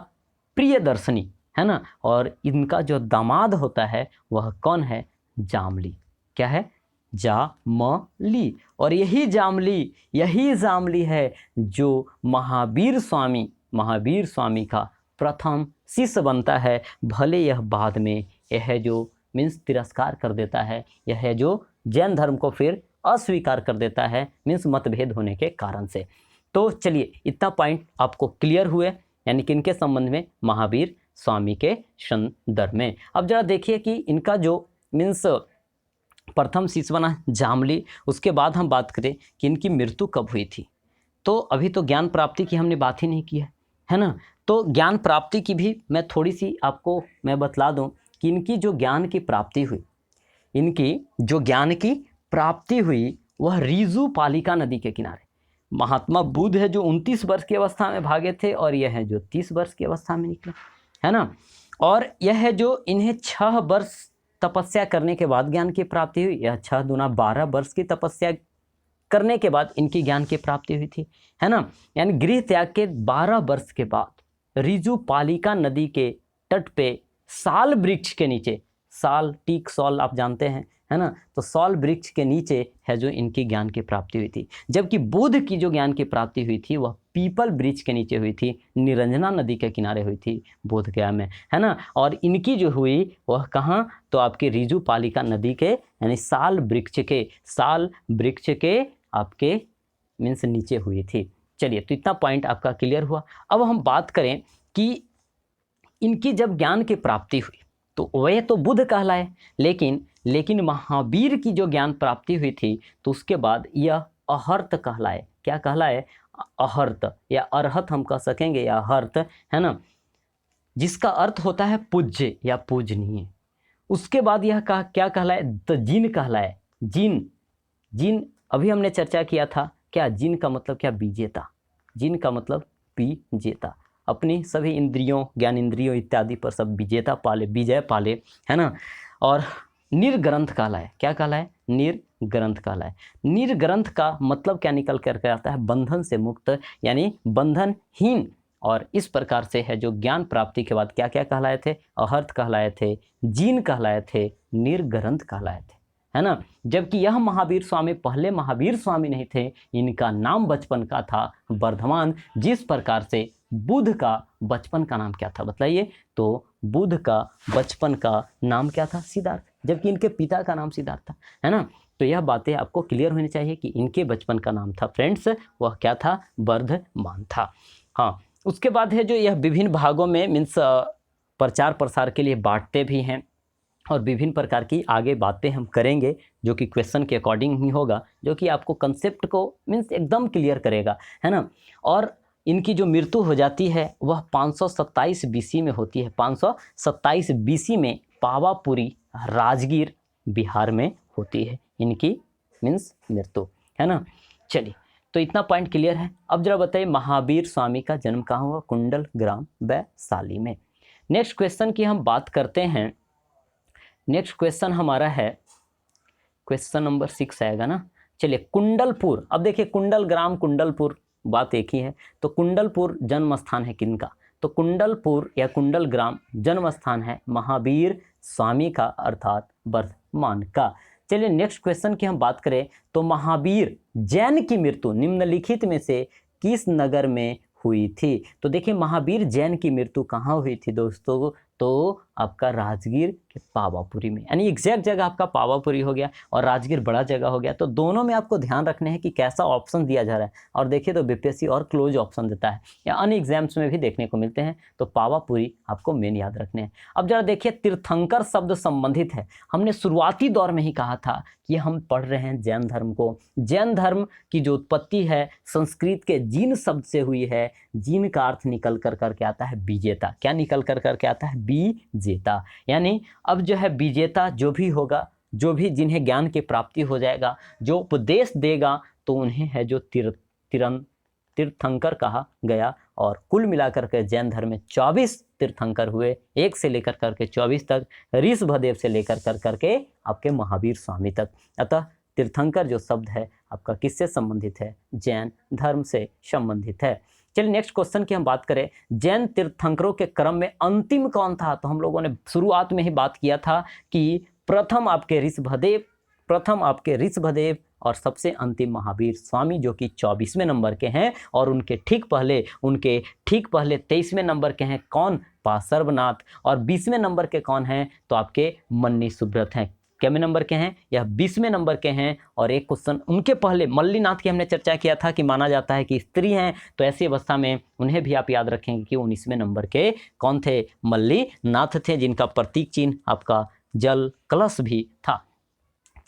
[SPEAKER 1] प्रियदर्शनी, है ना। और इनका जो दामाद होता है वह कौन है, जामली। क्या है, जामली। और यही जामली है जो महावीर स्वामी का प्रथम शिष्य बनता है। भले यह बाद में यह जो मीन्स तिरस्कार कर देता है, यह जो जैन धर्म को फिर अस्वीकार कर देता है, मीन्स मतभेद होने के कारण से। तो चलिए, इतना पॉइंट आपको क्लियर हुए, यानी कि इनके संबंध में, महावीर स्वामी के संदर्भ में। अब जरा देखिए कि इनका जो मीन्स प्रथम शिष्य बना जामली, उसके बाद हम बात करें कि इनकी मृत्यु कब हुई थी। तो अभी तो ज्ञान प्राप्ति की हमने बात ही नहीं की है ना। तो ज्ञान प्राप्ति की भी मैं थोड़ी सी आपको मैं बतला दूं कि इनकी जो ज्ञान की प्राप्ति हुई वह रीजू पालिका नदी के किनारे। महात्मा बुद्ध है जो 29 वर्ष की अवस्था में भागे थे और यह है जो 30 वर्ष की अवस्था में निकले, है ना। और यह है जो इन्हें 6 वर्ष तपस्या करने के बाद ज्ञान की प्राप्ति हुई। यह 6 दूना 12 वर्ष की तपस्या करने के बाद इनकी ज्ञान की प्राप्ति हुई थी, है ना। यानी गृह त्याग के 12 वर्ष के बाद रीजू पालिका नदी के तट पे साल वृक्ष के नीचे, साल टीक सॉल आप जानते हैं, है ना। तो सॉल वृक्ष के नीचे है जो इनकी ज्ञान की प्राप्ति हुई थी। जबकि बुद्ध की जो ज्ञान की प्राप्ति हुई थी वह पीपल वृक्ष के नीचे हुई थी, निरंजना नदी के किनारे हुई थी बोध गया में, है ना। और इनकी जो हुई वह कहाँ, तो आपके रीजू पालिका नदी के यानी साल वृक्ष के आपके मीन्स नीचे हुई थी। चलिए, तो इतना पॉइंट आपका क्लियर हुआ। अब हम बात करें कि इनकी जब ज्ञान की प्राप्ति हुई तो वह तो बुद्ध कहलाए, लेकिन महावीर की जो ज्ञान प्राप्ति हुई थी तो उसके बाद यह अहर्त कहलाए। क्या कहलाए, अहर्त या अरहत हम कह सकेंगे, या अहर्त, है ना, जिसका अर्थ होता है पूज्य या पूजनीय। उसके बाद यह क्या कहलाए, तो जिन कहलाए। जिन अभी हमने चर्चा किया था, क्या जिन का मतलब क्या, विजेता। जिन का मतलब विजेता, अपनी सभी इंद्रियों, ज्ञान इंद्रियों इत्यादि पर सब विजेता पाले, विजय पाले, है ना। और निर्ग्रंथ कहलाए। क्या कहलाए, निर्ग्रंथ कहलाए। निर्ग्रंथ का मतलब क्या निकल करके आता है, बंधन से मुक्त यानी बंधनहीन। और इस प्रकार से है जो ज्ञान प्राप्ति के बाद क्या क्या कहलाए थे, अहर्त कहलाए थे, जीन कहलाए थे, निर्ग्रंथ कहलाए थे, है ना। जबकि यह महावीर स्वामी पहले महावीर स्वामी नहीं थे, इनका नाम बचपन का था वर्धमान। जिस प्रकार से बुद्ध का बचपन का नाम क्या था बताइए, तो बुद्ध का बचपन का नाम क्या था, सिद्धार्थ, जबकि इनके पिता का नाम सिद्धार्थ था, है ना। तो यह बातें आपको क्लियर होनी चाहिए कि इनके बचपन का नाम था फ्रेंड्स, वह क्या था, वर्धमान था। हाँ, उसके बाद है जो यह विभिन्न भागों में मीन्स प्रचार प्रसार के लिए बांटते भी हैं, और विभिन्न प्रकार की आगे बातें हम करेंगे जो कि क्वेश्चन के अकॉर्डिंग ही होगा, जो कि आपको कंसेप्ट को मीन्स एकदम क्लियर करेगा, है ना। और इनकी जो मृत्यु हो जाती है वह 527 बीसी में होती है। 527 बीसी में पावापुरी राजगीर बिहार में होती है इनकी मीन्स मृत्यु, है ना। चलिए, तो इतना पॉइंट क्लियर है। अब जरा बताइए महावीर स्वामी का जन्म कहाँ हुआ, कुंडल ग्राम वैशाली में। नेक्स्ट क्वेश्चन की हम बात करते हैं। नेक्स्ट क्वेश्चन हमारा है क्वेश्चन नंबर 6 आएगा ना। चलिए, कुंडलपुर। अब देखिए कुंडल ग्राम कुंडलपुर बात एक ही है, तो कुंडलपुर जन्म स्थान है किनका, तो कुंडलपुर या कुंडल ग्राम जन्म स्थान है महावीर स्वामी का अर्थात वर्धमान का। चलिए नेक्स्ट क्वेश्चन की हम बात करें तो महावीर जैन की मृत्यु निम्नलिखित में से किस नगर में हुई थी। तो देखिए महावीर जैन की मृत्यु कहाँ हुई थी दोस्तों, तो आपका राजगीर के पावापुरी में, यानी एग्जैक्ट जगह आपका पावापुरी हो गया और राजगीर बड़ा जगह हो गया। तो दोनों में आपको ध्यान रखने हैं कि कैसा ऑप्शन दिया जा रहा है। और देखिए तो बीपीएससी और क्लोज ऑप्शन देता है या अन्य एग्जाम्स में भी देखने को मिलते हैं, तो पावापुरी आपको मेन याद रखने हैं। अब जरा देखिए तीर्थंकर शब्द संबंधित है, हमने शुरुआती दौर में ही कहा था कि हम पढ़ रहे हैं जैन धर्म को। जैन धर्म की जो उत्पत्ति है संस्कृत के जीन शब्द से हुई है। जीन का अर्थ निकल कर करके आता है विजेता। क्या निकल कर करके आता है, विजेता। यानी अब जो है विजेता जो भी होगा, जो भी जिन्हें ज्ञान की प्राप्ति हो जाएगा, जो उपदेश देगा, तो उन्हें है जो तीर्थंकर कहा गया। और कुल मिलाकर के जैन धर्म में 24 तीर्थंकर हुए, 1 से लेकर करके 24 तक, ऋषभदेव से लेकर कर करके आपके महावीर स्वामी तक। अतः तीर्थंकर जो शब्द है आपका किससे संबंधित है, जैन धर्म से संबंधित है। चलिए नेक्स्ट क्वेश्चन की हम बात करें, जैन तीर्थंकरों के क्रम में अंतिम कौन था। तो हम लोगों ने शुरुआत में ही बात किया था कि प्रथम आपके ऋषभदेव और सबसे अंतिम महावीर स्वामी जो कि 24वें नंबर के हैं। और उनके ठीक पहले 23वें नंबर के हैं कौन, पार्श्वनाथ। और 20वें नंबर के कौन हैं, तो आपके मन्नी सुब्रत हैं। कितने नंबर के हैं, यह 20वें नंबर के हैं। और एक क्वेश्चन उनके पहले मल्लीनाथ की हमने चर्चा किया था कि माना जाता है कि स्त्री हैं, तो ऐसी अवस्था में उन्हें भी आप याद रखेंगे कि 19वें नंबर के कौन थे, मल्लीनाथ थे, जिनका प्रतीक चिन्ह आपका जल कलश भी था।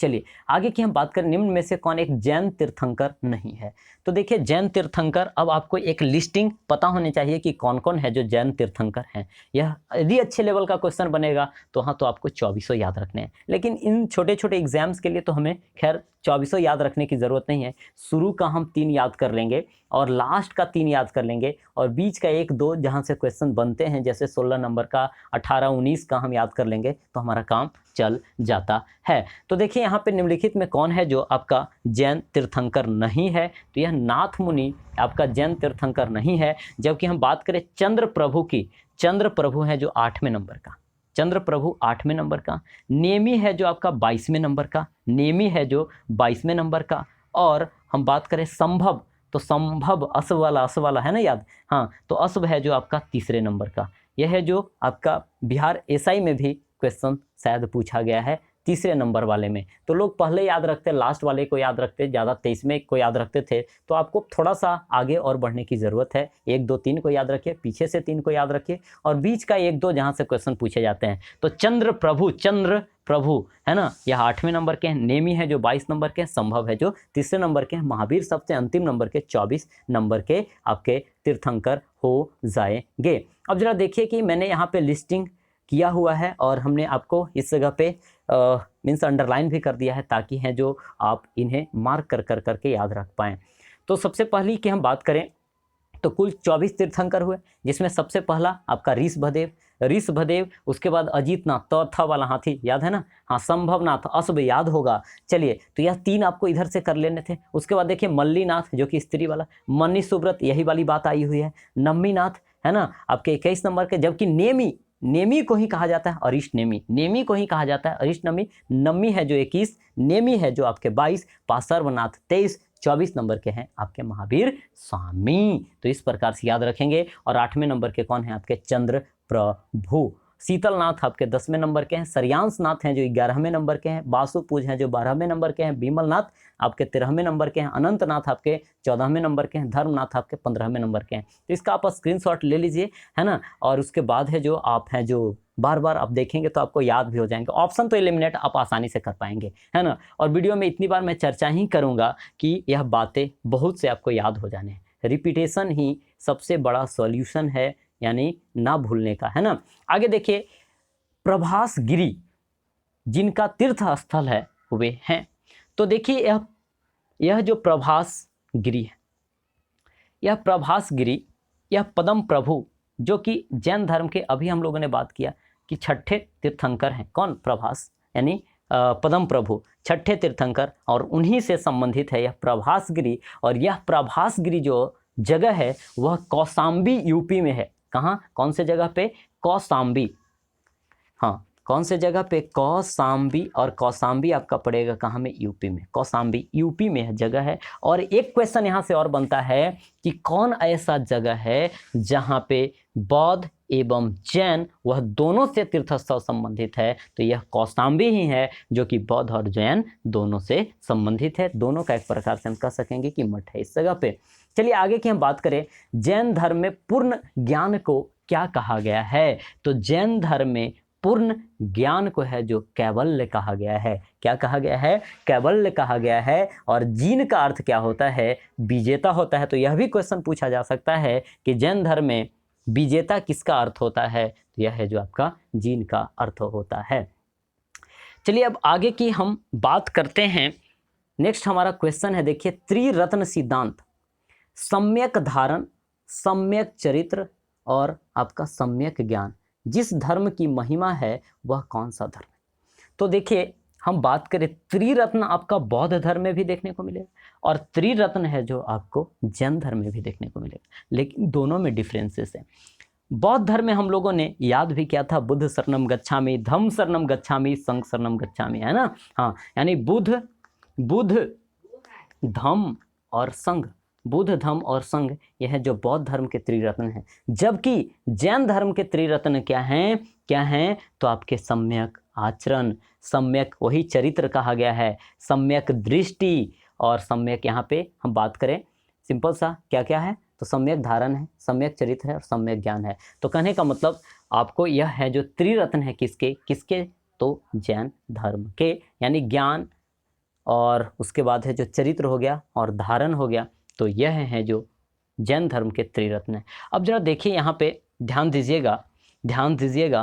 [SPEAKER 1] चलिए आगे की हम बात करें, निम्न में से कौन एक जैन तीर्थंकर नहीं है। तो देखिए जैन तीर्थंकर, अब आपको एक लिस्टिंग पता होनी चाहिए कि कौन कौन है जो जैन तीर्थंकर हैं। यह यदि अच्छे लेवल का क्वेश्चन बनेगा तो हाँ, तो आपको 24 याद रखने हैं। लेकिन इन छोटे छोटे एग्जाम्स के लिए तो हमें खैर 24 याद रखने की ज़रूरत नहीं है। शुरू का हम 3 याद कर लेंगे और लास्ट का 3 याद कर लेंगे, और बीच का 1-2 जहाँ से क्वेश्चन बनते हैं, जैसे 16 नंबर का, 18-19 का हम याद कर लेंगे, तो हमारा काम चल जाता है। तो देखिए यहाँ पे निम्नलिखित में कौन है जो आपका जैन तीर्थंकर नहीं है, तो यह नाथ मुनि आपका जैन तीर्थंकर नहीं है। जबकि हम बात करें चंद्र प्रभु की, चंद्र प्रभु है जो 8वें नंबर का, चंद्र प्रभु 8वें नंबर का। नेमी है जो आपका 22वें नंबर का, नेमी है जो 22वें नंबर का। और हम बात करें संभव, तो संभव अश्व वाला है ना याद, हाँ, तो अश्व है जो आपका 3रे नंबर का। यह है जो आपका बिहार एसआई में भी क्वेश्चन शायद पूछा गया है 3रे नंबर वाले में। तो लोग पहले याद रखते, लास्ट वाले को याद रखते, ज़्यादा 23वें को याद रखते थे। तो आपको थोड़ा सा आगे और बढ़ने की ज़रूरत है। 1, 2, 3 को याद रखिए, पीछे से 3 को याद रखिए, और बीच का 1-2 जहाँ से क्वेश्चन पूछे जाते हैं। तो चंद्र प्रभु है ना, यह 8वें नंबर के हैं। नेमी है जो 22 नंबर के हैं। संभव है जो 3रे नंबर के हैं। महावीर सबसे अंतिम नंबर के 24 नंबर के आपके तीर्थंकर हो जाएंगे। अब जरा देखिए कि मैंने यहाँ पे लिस्टिंग किया हुआ है और हमने आपको इस जगह पे मीन्स अंडरलाइन भी कर दिया है, ताकि हैं जो आप इन्हें मार्क कर करके याद रख पाएँ। तो सबसे पहली की हम बात करें तो कुल 24 तीर्थंकर हुए, जिसमें सबसे पहला आपका ऋषभदेव, उसके बाद अजीतनाथ, चौथा वाला हाथी याद है ना, हाँ, संभवनाथ, अश्व याद होगा। चलिए तो यह 3 आपको इधर से कर लेने थे। उसके बाद देखिए मल्लीनाथ जो कि स्त्री वाला, मन्नी सुब्रत यही वाली बात आई हुई है, नम्मीनाथ है ना आपके 21 नंबर के, जबकि नेमी नेमी को ही कहा जाता है अरिष्ट नेमी, नेमी को ही कहा जाता है अरिष्ट नमी। नमी है जो 21, नेमी है जो आपके 22, पार्श्वनाथ 23, 24 नंबर के हैं आपके महावीर स्वामी। तो इस प्रकार से याद रखेंगे। और 8वें नंबर के कौन है आपके चंद्र प्रभु। शीतलनाथ आपके 10वें नंबर के हैं, श्रेयांसनाथ हैं जो 11वें नंबर के हैं, वासुपूज हैं जो 12वें नंबर के हैं, बिमलनाथ आपके 13वें नंबर के हैं, अनंतनाथ आपके 14वें नंबर के हैं, धर्मनाथ आपके 15वें नंबर के हैं। तो इसका आप स्क्रीनशॉट ले लीजिए, है ना। और उसके बाद है जो आप हैं जो बार बार आप देखेंगे तो आपको याद भी हो जाएंगे। ऑप्शन तो एलिमिनेट आप आसानी से कर पाएंगे, है ना। और वीडियो में इतनी बार मैं चर्चा ही करूँगा कि यह बातें बहुत से आपको याद हो जाने हैं। रिपीटेशन ही सबसे बड़ा सॉल्यूशन है, यानी ना भूलने का, है ना। आगे देखिए, प्रभास गिरी जिनका तीर्थ स्थल है वे हैं। तो देखिए यह जो प्रभास गिरी है, यह प्रभास गिरी, यह पद्म प्रभु जो कि जैन धर्म के, अभी हम लोगों ने बात किया कि छठे तीर्थंकर हैं। कौन? प्रभास, यानी पद्म प्रभु छठे तीर्थंकर, और उन्हीं से संबंधित है यह प्रभास गिरी। और यह प्रभास गिरी जो जगह है वह कौशाम्बी यूपी में है। कहाँ? कौन से जगह पे? कौशाम्बी। हाँ, कौन से जगह पे? कौशाम्बी। और कौशाम्बी आपका पड़ेगा कहाँ में? यूपी में। कौशाम्बी यूपी में जगह है। और एक क्वेश्चन यहाँ से और बनता है कि कौन ऐसा जगह है जहाँ पे बौद्ध एवं जैन वह दोनों से तीर्थस्थल संबंधित है? तो यह कौशाम्बी ही है जो कि बौद्ध और जैन दोनों से संबंधित है। दोनों का एक प्रकार से हम कह सकेंगे कि मठ है इस जगह पे। चलिए आगे की हम बात करें, जैन धर्म में पूर्ण ज्ञान को क्या कहा गया है? तो जैन धर्म में पूर्ण ज्ञान को है जो कैवल्य कहा गया है। क्या कहा गया है? कैवल्य कहा गया है। और जीन का अर्थ क्या होता है? विजेता होता है। तो यह भी क्वेश्चन पूछा जा सकता है कि जैन धर्म में विजेता किसका अर्थ होता है? तो यह है जो आपका जीन का अर्थ होता है। चलिए अब आगे की हम बात करते हैं। नेक्स्ट हमारा क्वेश्चन है, देखिए, त्रिरत्न सिद्धांत, सम्यक धारण, सम्यक चरित्र और आपका सम्यक ज्ञान, जिस धर्म की महिमा है वह कौन सा धर्म है? तो देखिए हम बात करें, त्रिरत्न आपका बौद्ध धर्म में भी देखने को मिलेगा और त्रिरत्न है जो आपको जैन धर्म में भी देखने को मिलेगा, लेकिन दोनों में डिफरेंसेस है। बौद्ध धर्म में हम लोगों ने याद भी किया था, बुद्ध शरणम गच्छामि, धम्म शरणम गच्छामि, संघ शरणम गच्छामि, है ना। हाँ, यानी बुद्ध धम्म और संघ, बुद्ध धम्म और संघ, यह जो बौद्ध धर्म के त्रिरत्न हैं। जबकि जैन धर्म के त्रिरत्न क्या हैं? तो आपके सम्यक आचरण, सम्यक वही चरित्र कहा गया है, सम्यक दृष्टि, और सम्यक यहाँ पे हम बात करें सिंपल सा क्या क्या है? तो सम्यक धारण है, सम्यक चरित्र है और सम्यक ज्ञान है। तो कहने का मतलब आपको यह है जो त्रिरत्न है किसके? तो जैन धर्म के, यानी ज्ञान और उसके बाद है जो चरित्र हो गया और धारण हो गया। तो यह है जो जैन धर्म के त्रिरत्न है। अब जरा देखिए यहाँ पे ध्यान दीजिएगा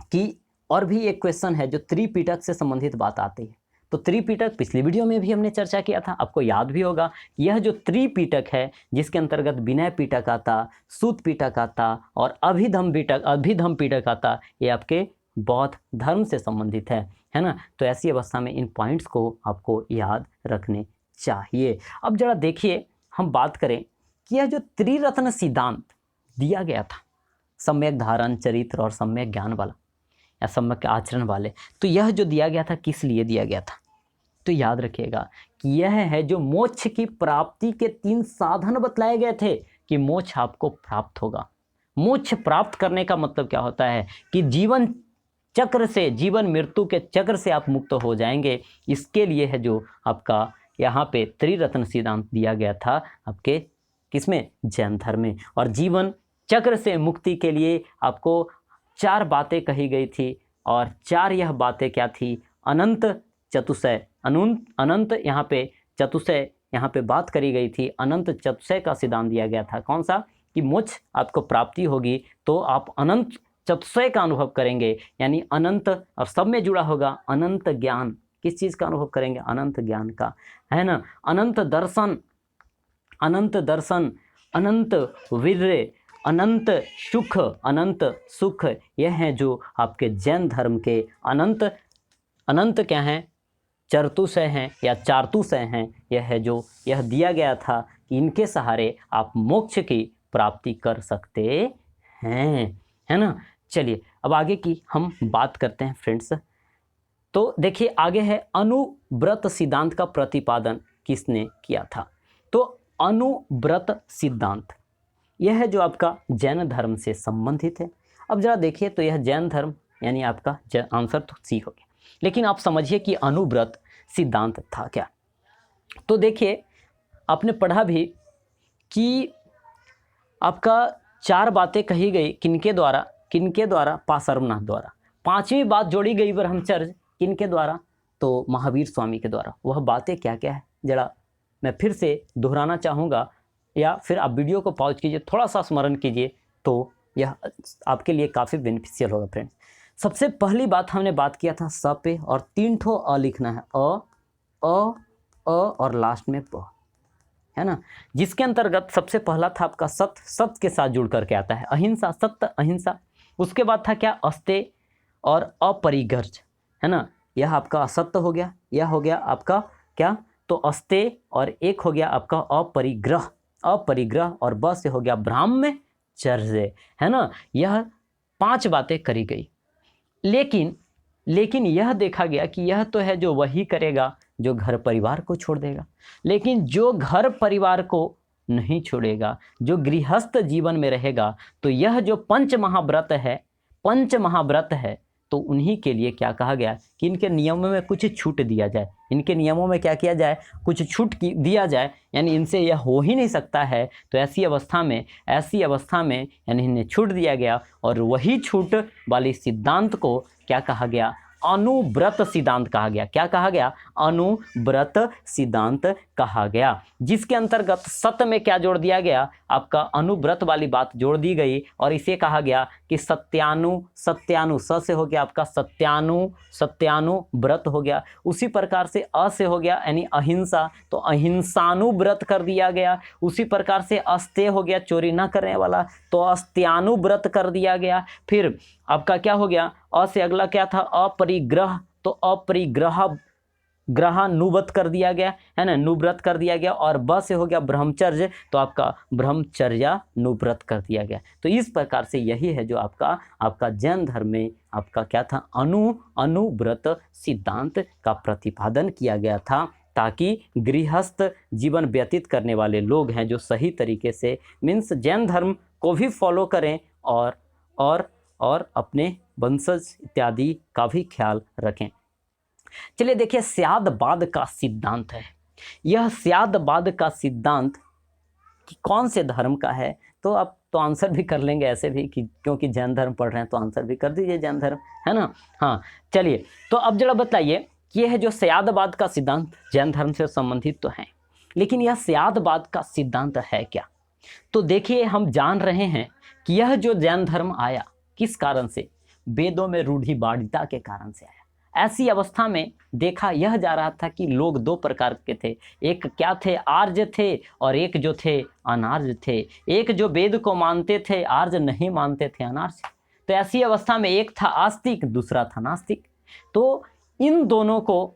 [SPEAKER 1] कि और भी एक क्वेश्चन है जो त्रिपिटक से संबंधित बात आती है। तो त्रिपिटक पिछली वीडियो में भी हमने चर्चा किया था, आपको याद भी होगा। यह जो त्रिपिटक है जिसके अंतर्गत विनय पिटक आता, सूत पिटक आता और अभिधम्म पिटक आता, ये आपके बौद्ध धर्म से संबंधित है ना। तो ऐसी अवस्था में इन पॉइंट्स को आपको याद रखने चाहिए। अब जरा देखिए हम बात करें कि यह जो त्रिरत्न सिद्धांत दिया गया था, सम्यक धारण, चरित्र और सम्यक ज्ञान वाला या सम्यक आचरण वाले, तो यह जो दिया गया था किस लिए दिया गया था? तो याद रखिएगा कि यह है जो मोक्ष की प्राप्ति के 3 साधन बतलाए गए थे कि मोक्ष आपको प्राप्त होगा। मोक्ष प्राप्त करने का मतलब क्या होता है कि जीवन चक्र से, जीवन मृत्यु के चक्र से आप मुक्त हो जाएंगे। इसके लिए है जो आपका यहाँ पे त्रिरत्न सिद्धांत दिया गया था आपके किसमें? जैन धर्म में। और जीवन चक्र से मुक्ति के लिए आपको 4 बातें कही गई थी, और 4 यह बातें क्या थी? अनंत चतुष्टय, अनंत यहाँ पे चतुष्टय यहाँ पे बात करी गई थी। अनंत चतुष्टय का सिद्धांत दिया गया था। कौन सा? कि मोक्ष आपको प्राप्ति होगी तो आप अनंत चतुष्टय का अनुभव करेंगे, यानी अनंत, और सब में जुड़ा होगा अनंत ज्ञान। किस चीज़ का अनुभव करेंगे? अनंत ज्ञान का, है ना। अनंत दर्शन, अनंत वीर्य, अनंत सुख, यह है जो आपके जैन धर्म के अनंत क्या हैं? चतुष्टय हैं या चारतुष्टय हैं। यह दिया गया था कि इनके सहारे आप मोक्ष की प्राप्ति कर सकते हैं, है ना। चलिए अब आगे की हम बात करते हैं फ्रेंड्स। तो देखिए आगे है अनुव्रत सिद्धांत का प्रतिपादन किसने किया था। तो अनुव्रत सिद्धांत यह है जो आपका जैन धर्म से संबंधित है। अब जरा देखिए तो यह जैन धर्म यानी आपका आंसर तो सी हो गया, लेकिन आप समझिए कि अनुव्रत सिद्धांत था क्या। तो देखिए आपने पढ़ा भी कि आपका 4 बातें कही गई किनके द्वारा पार्श्वनाथ द्वारा। 5वीं बात जोड़ी गई ब्रह्मचर्य किनके द्वारा, तो महावीर स्वामी के द्वारा। वह बातें क्या क्या है जरा मैं फिर से दोहराना चाहूँगा, या फिर आप वीडियो को पॉज कीजिए, थोड़ा सा स्मरण कीजिए, तो यह आपके लिए काफ़ी बेनिफिशियल होगा फ्रेंड्स। सबसे पहली बात हमने बात किया था स पे, और 3 ठो अ लिखना है, अ और लास्ट में प, है ना। जिसके अंतर्गत सबसे पहला था आपका सत्य के साथ जुड़ करके आता है अहिंसा, सत्य अहिंसा। उसके बाद था क्या, अस्तेय और अपरिग्रह, है ना। यह आपका असत्य हो गया, यह हो गया आपका क्या, तो अस्तेय, और एक हो गया आपका अपरिग्रह, और ब से हो गया ब्रह्मचर्य, है ना। यह 5 बातें करी गई। लेकिन यह देखा गया कि यह तो है जो वही करेगा जो घर परिवार को छोड़ देगा, लेकिन जो घर परिवार को नहीं छोड़ेगा, जो गृहस्थ जीवन में रहेगा, तो यह जो पंच महाव्रत है, तो उन्हीं के लिए क्या कहा गया कि इनके नियमों में कुछ छूट दिया जाए। इनके नियमों में क्या किया जाए, कुछ छूट दिया जाए, यानी इनसे यह हो ही नहीं सकता है। तो ऐसी अवस्था में यानी इन्हें छूट दिया गया, और वही छूट वाली सिद्धांत को क्या कहा गया, अनुव्रत सिद्धांत कहा गया। क्या कहा गया, अनुव्रत सिद्धांत कहा गया। जिसके अंतर्गत सत्य में क्या जोड़ दिया गया, आपका अनुव्रत वाली बात जोड़ दी गई, और इसे कहा गया कि सत्यानु स से हो गया आपका सत्यानु व्रत हो गया। उसी प्रकार से अ से हो गया यानी अहिंसा, तो अहिंसानुव्रत कर दिया गया। उसी प्रकार से अस्तेय हो गया, चोरी न करने वाला, तो अस्त्यानुव्रत कर दिया गया। फिर आपका क्या हो गया, अ से अगला क्या था, अपरिग्रह, तो ग्रहानुव्रत कर दिया गया, है ना, नुव्रत कर दिया गया। और ब से हो गया ब्रह्मचर्य, तो आपका ब्रह्मचर्यानुव्रत कर दिया गया। तो इस प्रकार से यही है जो आपका जैन धर्म में आपका क्या था, अनुव्रत सिद्धांत का प्रतिपादन किया गया था, ताकि गृहस्थ जीवन व्यतीत करने वाले लोग हैं जो सही तरीके से मीन्स जैन धर्म को भी फॉलो करें, और अपने वंशज इत्यादि का भी ख्याल रखें। चलिए देखिए स्यादवाद का सिद्धांत है। यह स्यादवाद का सिद्धांत कि कौन से धर्म का है, तो आप तो आंसर भी कर लेंगे ऐसे भी कि क्योंकि जैन धर्म पढ़ रहे हैं तो आंसर भी कर दीजिए जैन धर्म, है ना। हाँ चलिए, तो अब जरा बताइए कि यह जो स्यादवाद का सिद्धांत जैन धर्म से संबंधित तो है, लेकिन यह स्यादवाद का सिद्धांत है क्या। तो देखिए हम जान रहे हैं कि यह जो जैन धर्म आया किस कारण से, वेदों में रूढ़िवादिता के कारण से आया। ऐसी अवस्था में देखा यह जा रहा था कि लोग 2 प्रकार के थे, एक क्या थे, आर्य थे, और एक जो थे अनार्य थे। एक जो वेद को मानते थे, आर्य नहीं मानते थे, अनार्य। तो ऐसी अवस्था में एक था आस्तिक, दूसरा था नास्तिक। तो इन दोनों को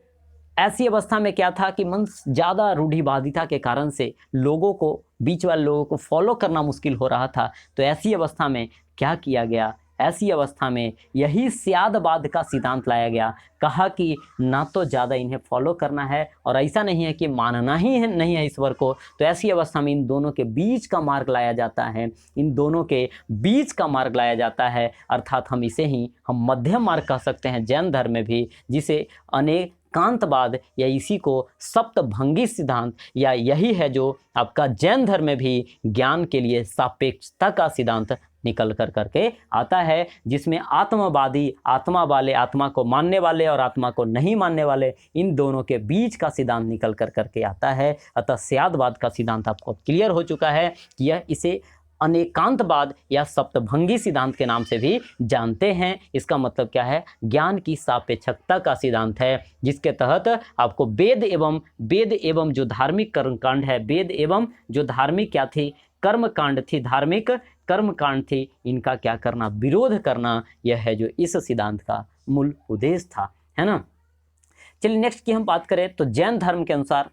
[SPEAKER 1] ऐसी अवस्था में क्या था कि मन ज़्यादा रूढ़िवादिता के कारण से लोगों को, बीच वाले लोगों को फॉलो करना मुश्किल हो रहा था। तो ऐसी अवस्था में क्या किया गया, ऐसी अवस्था में यही स्यादवाद का सिद्धांत लाया गया। कहा कि ना तो ज़्यादा इन्हें फॉलो करना है, और ऐसा नहीं है कि मानना ही है नहीं है ईश्वर को। तो ऐसी अवस्था में इन दोनों के बीच का मार्ग लाया जाता है, इन दोनों के बीच का मार्ग लाया जाता है, अर्थात हम इसे ही हम मध्यम मार्ग कह सकते हैं जैन धर्म में भी, जिसे अनेकांतवाद या इसी को सप्तभंगी सिद्धांत, या यही है जो आपका जैन धर्म में भी ज्ञान के लिए सापेक्षता का सिद्धांत निकल कर करके आता है, जिसमें आत्मवादी, आत्मा वाले, आत्मा को मानने वाले और आत्मा को नहीं मानने वाले, इन दोनों के बीच का सिद्धांत निकल कर करके आता है। अतः स्यादवाद का सिद्धांत आपको क्लियर हो चुका है कि यह इसे अनेकांतवाद या सप्तभंगी सिद्धांत के नाम से भी जानते हैं। इसका मतलब क्या है, ज्ञान की सापेक्षता का सिद्धांत है, जिसके तहत आपको वेद एवं जो धार्मिक कर्मकांड है, वेद एवं जो धार्मिक क्या थी, कर्मकांड थी, धार्मिक कर्मकांड थी, इनका क्या करना, विरोध करना, यह है जो इस सिद्धांत का मूल उद्देश्य था, है ना। चलिए नेक्स्ट की हम बात करें तो जैन धर्म के अनुसार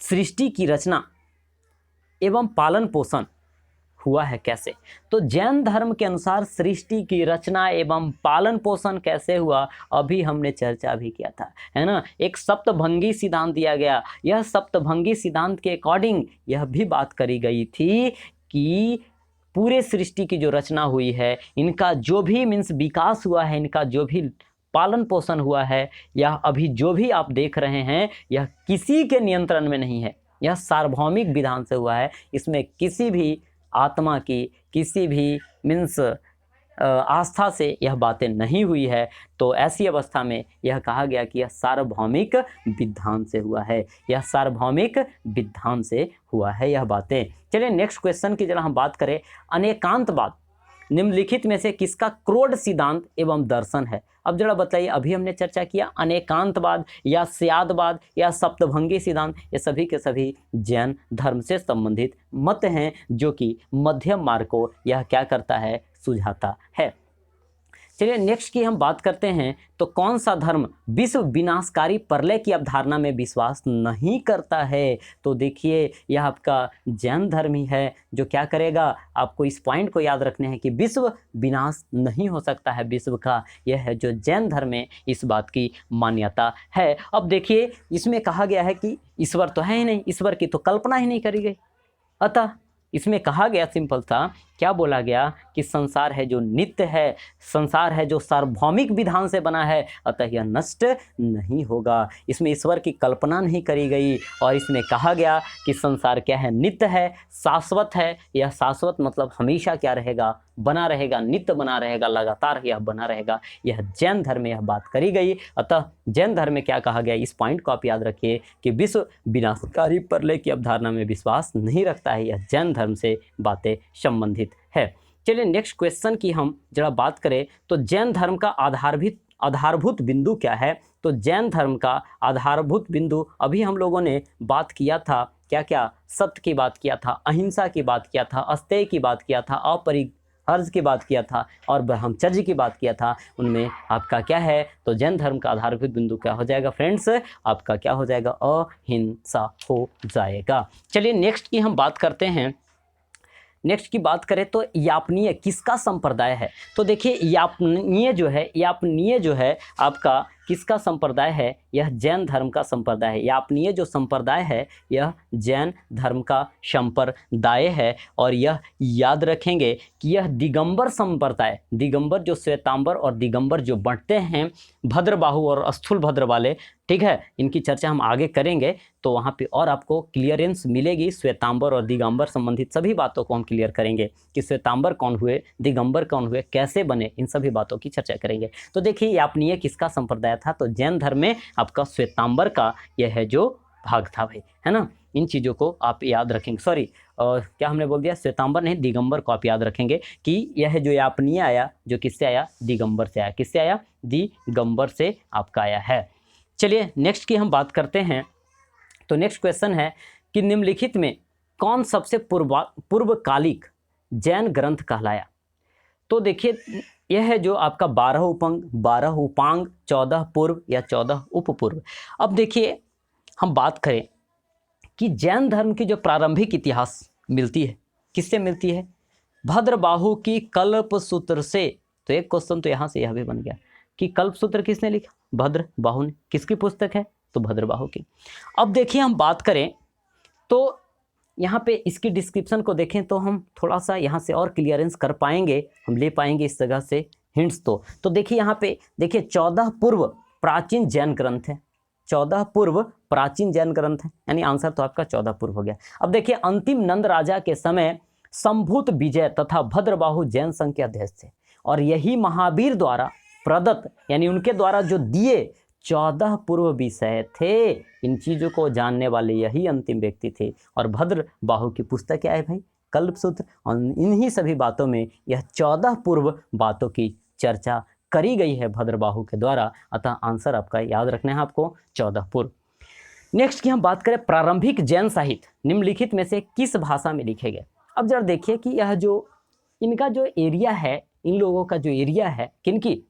[SPEAKER 1] सृष्टि की रचना एवं पालन पोषण हुआ है कैसे। तो जैन धर्म के अनुसार सृष्टि की रचना एवं पालन पोषण कैसे हुआ, अभी हमने चर्चा भी किया था, है ना। एक सप्तभंगी सिद्धांत दिया गया, यह सप्तभंगी सिद्धांत के अकॉर्डिंग यह भी बात करी गई थी कि पूरे सृष्टि की जो रचना हुई है, इनका जो भी मीन्स विकास हुआ है, इनका जो भी पालन पोषण हुआ है, यह अभी जो भी आप देख रहे हैं, यह किसी के नियंत्रण में नहीं है, यह सार्वभौमिक विधान से हुआ है। इसमें किसी भी आत्मा की, किसी भी मीन्स आस्था से यह बातें नहीं हुई है। तो ऐसी अवस्था में यह कहा गया कि यह सार्वभौमिक विधान से हुआ है, यह सार्वभौमिक विधान से हुआ है यह बातें। चलिए नेक्स्ट क्वेश्चन की जरा हम बात करें, अनेकांतवाद निम्नलिखित में से किसका क्रोध सिद्धांत एवं दर्शन है। अब जरा बताइए, अभी हमने चर्चा किया अनेकांतवाद या स्यादवाद या सप्तभंगी सिद्धांत, ये सभी के सभी जैन धर्म से संबंधित मत हैं, जो कि मध्यम मार्ग को यह क्या करता है, सुझाता है। चलिए नेक्स्ट की हम बात करते हैं, तो कौन सा धर्म विश्व विनाशकारी प्रलय की अवधारणा में विश्वास नहीं करता है। तो देखिए यह आपका जैन धर्म ही है जो क्या करेगा, आपको इस पॉइंट को याद रखने हैं कि विश्व विनाश नहीं हो सकता है विश्व का, यह है जो जैन धर्म में इस बात की मान्यता है। अब देखिए इसमें कहा गया है कि ईश्वर तो है ही नहीं, ईश्वर की तो कल्पना ही नहीं करी गई, अतः इसमें कहा गया सिंपल सा, क्या बोला गया कि संसार है जो नित्य है, संसार है जो सार्वभौमिक विधान से बना है, अतः यह नष्ट नहीं होगा। इसमें ईश्वर की कल्पना नहीं करी गई, और इसमें कहा गया कि संसार क्या है, नित्य है, शाश्वत है। यह शाश्वत मतलब हमेशा क्या रहेगा, बना रहेगा, नित्य बना रहेगा, लगातार यह बना रहेगा। यह जैन धर्म में यह बात करी गई। अतः जैन धर्म में क्या कहा गया, इस पॉइंट को आप याद रखिए कि विश्व विनाशकारी प्रलय की अवधारणा में विश्वास नहीं रखता है, यह जैन धर्म से बातें संबंधित है। चलिए नेक्स्ट क्वेश्चन की हम जरा बात करें, तो जैन धर्म का आधारभूत बिंदु क्या है। तो जैन धर्म का आधारभूत बिंदु अभी हम लोगों ने बात किया था, क्या क्या, सत्य की बात किया था, अहिंसा की बात किया था, अस्तेय की बात किया था, अपरिहर्ज की बात किया था, और ब्रह्मचर्य की बात किया था। उनमें आपका क्या है, तो जैन धर्म का आधारभूत बिंदु क्या हो जाएगा फ्रेंड्स, आपका क्या हो जाएगा, अहिंसा हो जाएगा। चलिए नेक्स्ट की हम बात करते हैं। नेक्स्ट की बात करें तो यापनीय किसका संप्रदाय है। तो देखिए यापनीय जो है आपका किसका संप्रदाय है, यह जैन धर्म का संप्रदाय है। यापनीय जो संप्रदाय है यह जैन धर्म का संप्रदाय है, और यह याद रखेंगे कि यह दिगंबर संप्रदाय, दिगंबर जो श्वेतांबर और दिगंबर जो बंटते हैं, भद्रबाहु और स्थूल भद्र वाले, ठीक है, इनकी चर्चा हम आगे करेंगे, तो वहाँ पे और आपको क्लियरेंस मिलेगी। श्वेतांबर और दिगंबर संबंधित सभी बातों को हम क्लियर करेंगे कि श्वेतांबर कौन हुए, दिगंबर कौन हुए, कैसे बने, इन सभी बातों की चर्चा करेंगे। तो देखिए यापनीय किसका संप्रदाय था, तो जैन धर्म में आपका श्वेतांबर का यह है जो भाग था भाई, है ना। इन चीज़ों को आप याद रखेंगे, सॉरी क्या हमने बोल दिया, श्वेतांबर नहीं, दिगंबर को आप याद रखेंगे कि यह जो यापनीय आया, जो किससे आया, दिगंबर से आया। किससे आया, दिगंबर से आपका आया है। चलिए नेक्स्ट की हम बात करते हैं। तो नेक्स्ट क्वेश्चन है कि निम्नलिखित में कौन सबसे पूर्वकालिक जैन ग्रंथ कहलाया। तो देखिए यह है जो आपका 12 उपांग, 14 पूर्व या 14 उपपूर्व। अब देखिए हम बात करें कि जैन धर्म की जो प्रारंभिक इतिहास मिलती है, किससे मिलती है, भद्रबाहु की कल्पसूत्र से। तो एक क्वेश्चन तो यहाँ से यह भी बन गया कि कल्पसूत्र किसने लिखा, भद्रबाहु ने। किसकी पुस्तक है, तो भद्रबाहु की। अब देखिए हम बात करें तो यहाँ पे इसकी डिस्क्रिप्शन को देखें तो हम थोड़ा सा यहाँ से और क्लियरेंस कर पाएंगे, हम ले पाएंगे इस जगह से हिंट्स। तो देखिए यहाँ पे देखिए 14 पूर्व प्राचीन जैन ग्रंथ है, 14 पूर्व प्राचीन जैन ग्रंथ है, यानी आंसर तो आपका 14 पूर्व हो गया। अब देखिए अंतिम नंद राजा के समय संभूत विजय तथा भद्रबाहु जैन संघ के अध्यक्ष थे, और यही महावीर द्वारा प्रदत्त, यानी उनके द्वारा जो दिए 14 पूर्व विषय थे। इन चीज़ों को जानने वाले यही अंतिम व्यक्ति थे, और भद्रबाहु की पुस्तक क्या है भाई, कल्पसूत्र। और इन्हीं सभी बातों में यह 14 पूर्व बातों की चर्चा करी गई है भद्रबाहु के द्वारा। अतः आंसर आपका याद रखना है आपको 14 पूर्व। नेक्स्ट की हम बात करें प्रारंभिक जैन साहित्य निम्नलिखित में से किस भाषा में लिखे गए। अब जरा देखिए कि यह जो इनका जो एरिया है, इन लोगों का जो एरिया है, किनकी,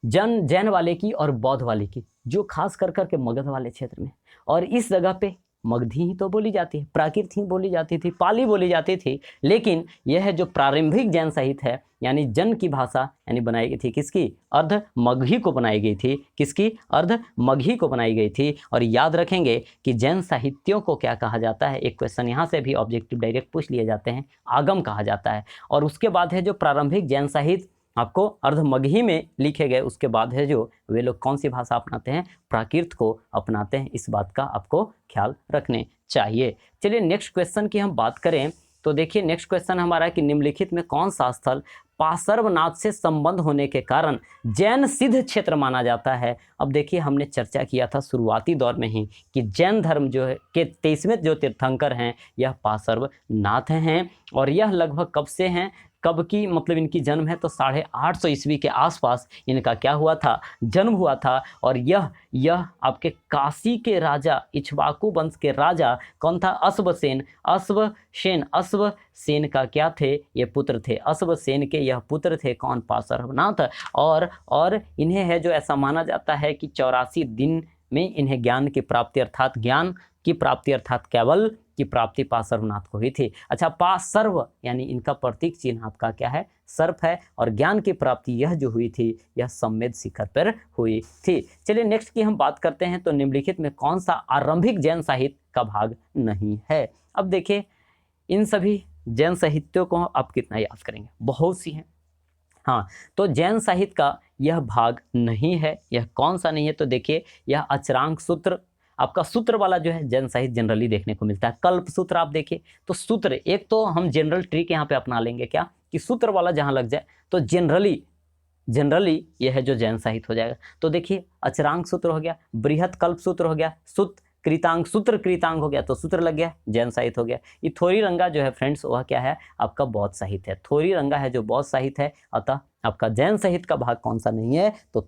[SPEAKER 1] जैन वाले की और बौद्ध वाले की, जो खास कर के मगध वाले क्षेत्र में, और इस जगह पे मगधी ही तो बोली जाती है, प्राकृत ही बोली जाती थी, पाली बोली जाती थी। लेकिन यह जो प्रारंभिक जैन साहित्य है यानी जन की भाषा यानी बनाई गई थी किसकी, अर्ध मगही को बनाई गई थी, किसकी, अर्ध मगही को बनाई गई थी। और याद रखेंगे कि जैन साहित्यों को क्या कहा जाता है, एक क्वेश्चन यहाँ से भी ऑब्जेक्टिव डायरेक्ट पूछ लिए जाते हैं, आगम कहा जाता है। और उसके बाद है जो प्रारंभिक जैन साहित्य आपको अर्धमगही में लिखे गए, उसके बाद है जो वे लोग कौन सी भाषा अपनाते हैं, प्राकृत को अपनाते हैं। इस बात का आपको ख्याल रखने चाहिए। चलिए नेक्स्ट क्वेश्चन की हम बात करें तो देखिए नेक्स्ट क्वेश्चन हमारा कि निम्नलिखित में कौन सा स्थल पार्श्वनाथ से संबंध होने के कारण जैन सिद्ध क्षेत्र माना जाता है। अब देखिए हमने चर्चा किया था शुरुआती दौर में ही कि जैन धर्म जो है के 23वें जो तीर्थंकर हैं यह पार्श्वनाथ हैं। और यह लगभग कब से हैं, कब की मतलब इनकी जन्म है तो 850 ईस्वी के आसपास इनका क्या हुआ था, जन्म हुआ था। और यह आपके काशी के राजा इक्ष्वाकु वंश के राजा कौन था, अश्वसेन। अश्वसेन का क्या थे, ये पुत्र थे, अश्वसेन के यह पुत्र थे कौन, पार्श्वनाथ। और इन्हें है जो ऐसा माना जाता है कि 84 दिन में इन्हें ज्ञान की प्राप्ति अर्थात केवल की प्राप्ति पार्श्वनाथ को हुई थी। अच्छा, पार्श्व यानी इनका प्रतीक चिन्ह आपका क्या है, सर्प है। और ज्ञान की प्राप्ति यह जो हुई थी यह सम्मेद शिखर पर हुई थी। चलिए नेक्स्ट की हम बात करते हैं तो निम्नलिखित में कौन सा आरंभिक जैन साहित्य का भाग नहीं है। अब देखिए इन सभी जैन साहित्यों को आप कितना याद करेंगे, बहुत सी हैं। हाँ, तो जैन साहित्य का यह भाग नहीं है, यह कौन सा नहीं है तो देखिए यह अचरांक सूत्र, आपका सूत्र वाला जो है जैन साहित्य जनरली देखने को मिलता है। कल्प सूत्र आप देखिए तो सूत्र, एक तो हम जनरल ट्रिक यहाँ पे अपना लेंगे क्या कि सूत्र वाला जहाँ लग जाए तो जनरली यह है जो जैन साहित्य हो जाएगा। तो देखिए अचरांक सूत्र हो गया, बृहत कल्प सूत्र हो गया, सूत्र कृतांग हो गया तो सूत्र लग गया, जैन साहित्य हो गया। ये थोरी रंगा जो है फ्रेंड्स वह क्या है, आपका बौद्ध साहित्य है। थोरी रंगा है जो बौद्ध साहित्य है। अतः आपका जैन साहित्य का भाग कौन सा नहीं है तो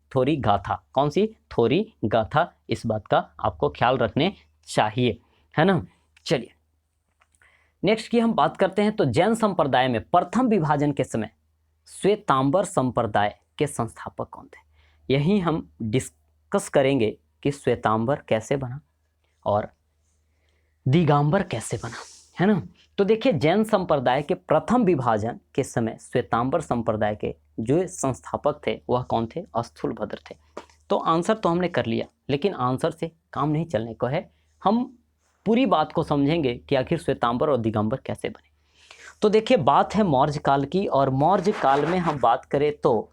[SPEAKER 1] थोरी गाथा, कौन सी, थोरी गाथा। इस बात का आपको ख्याल रखने चाहिए, है ना। चलिए नेक्स्ट की हम बात करते हैं तो जैन संप्रदाय में प्रथम विभाजन के समय श्वेतांबर संप्रदाय के संस्थापक कौन थे। यही हम डिस्कस करेंगे कि श्वेतांबर कैसे बना और दिगंबर कैसे बना, है ना। तो देखिए जैन संप्रदाय के प्रथम विभाजन के समय श्वेतांबर संप्रदाय के जो संस्थापक थे वह कौन थे, स्थूलभद्र थे। तो आंसर तो हमने कर लिया, लेकिन आंसर से काम नहीं चलने को है, हम पूरी बात को समझेंगे कि आखिर श्वेतांबर और दिगंबर कैसे बने। तो देखिए बात है मौर्य काल की, और मौर्य काल में हम बात करें तो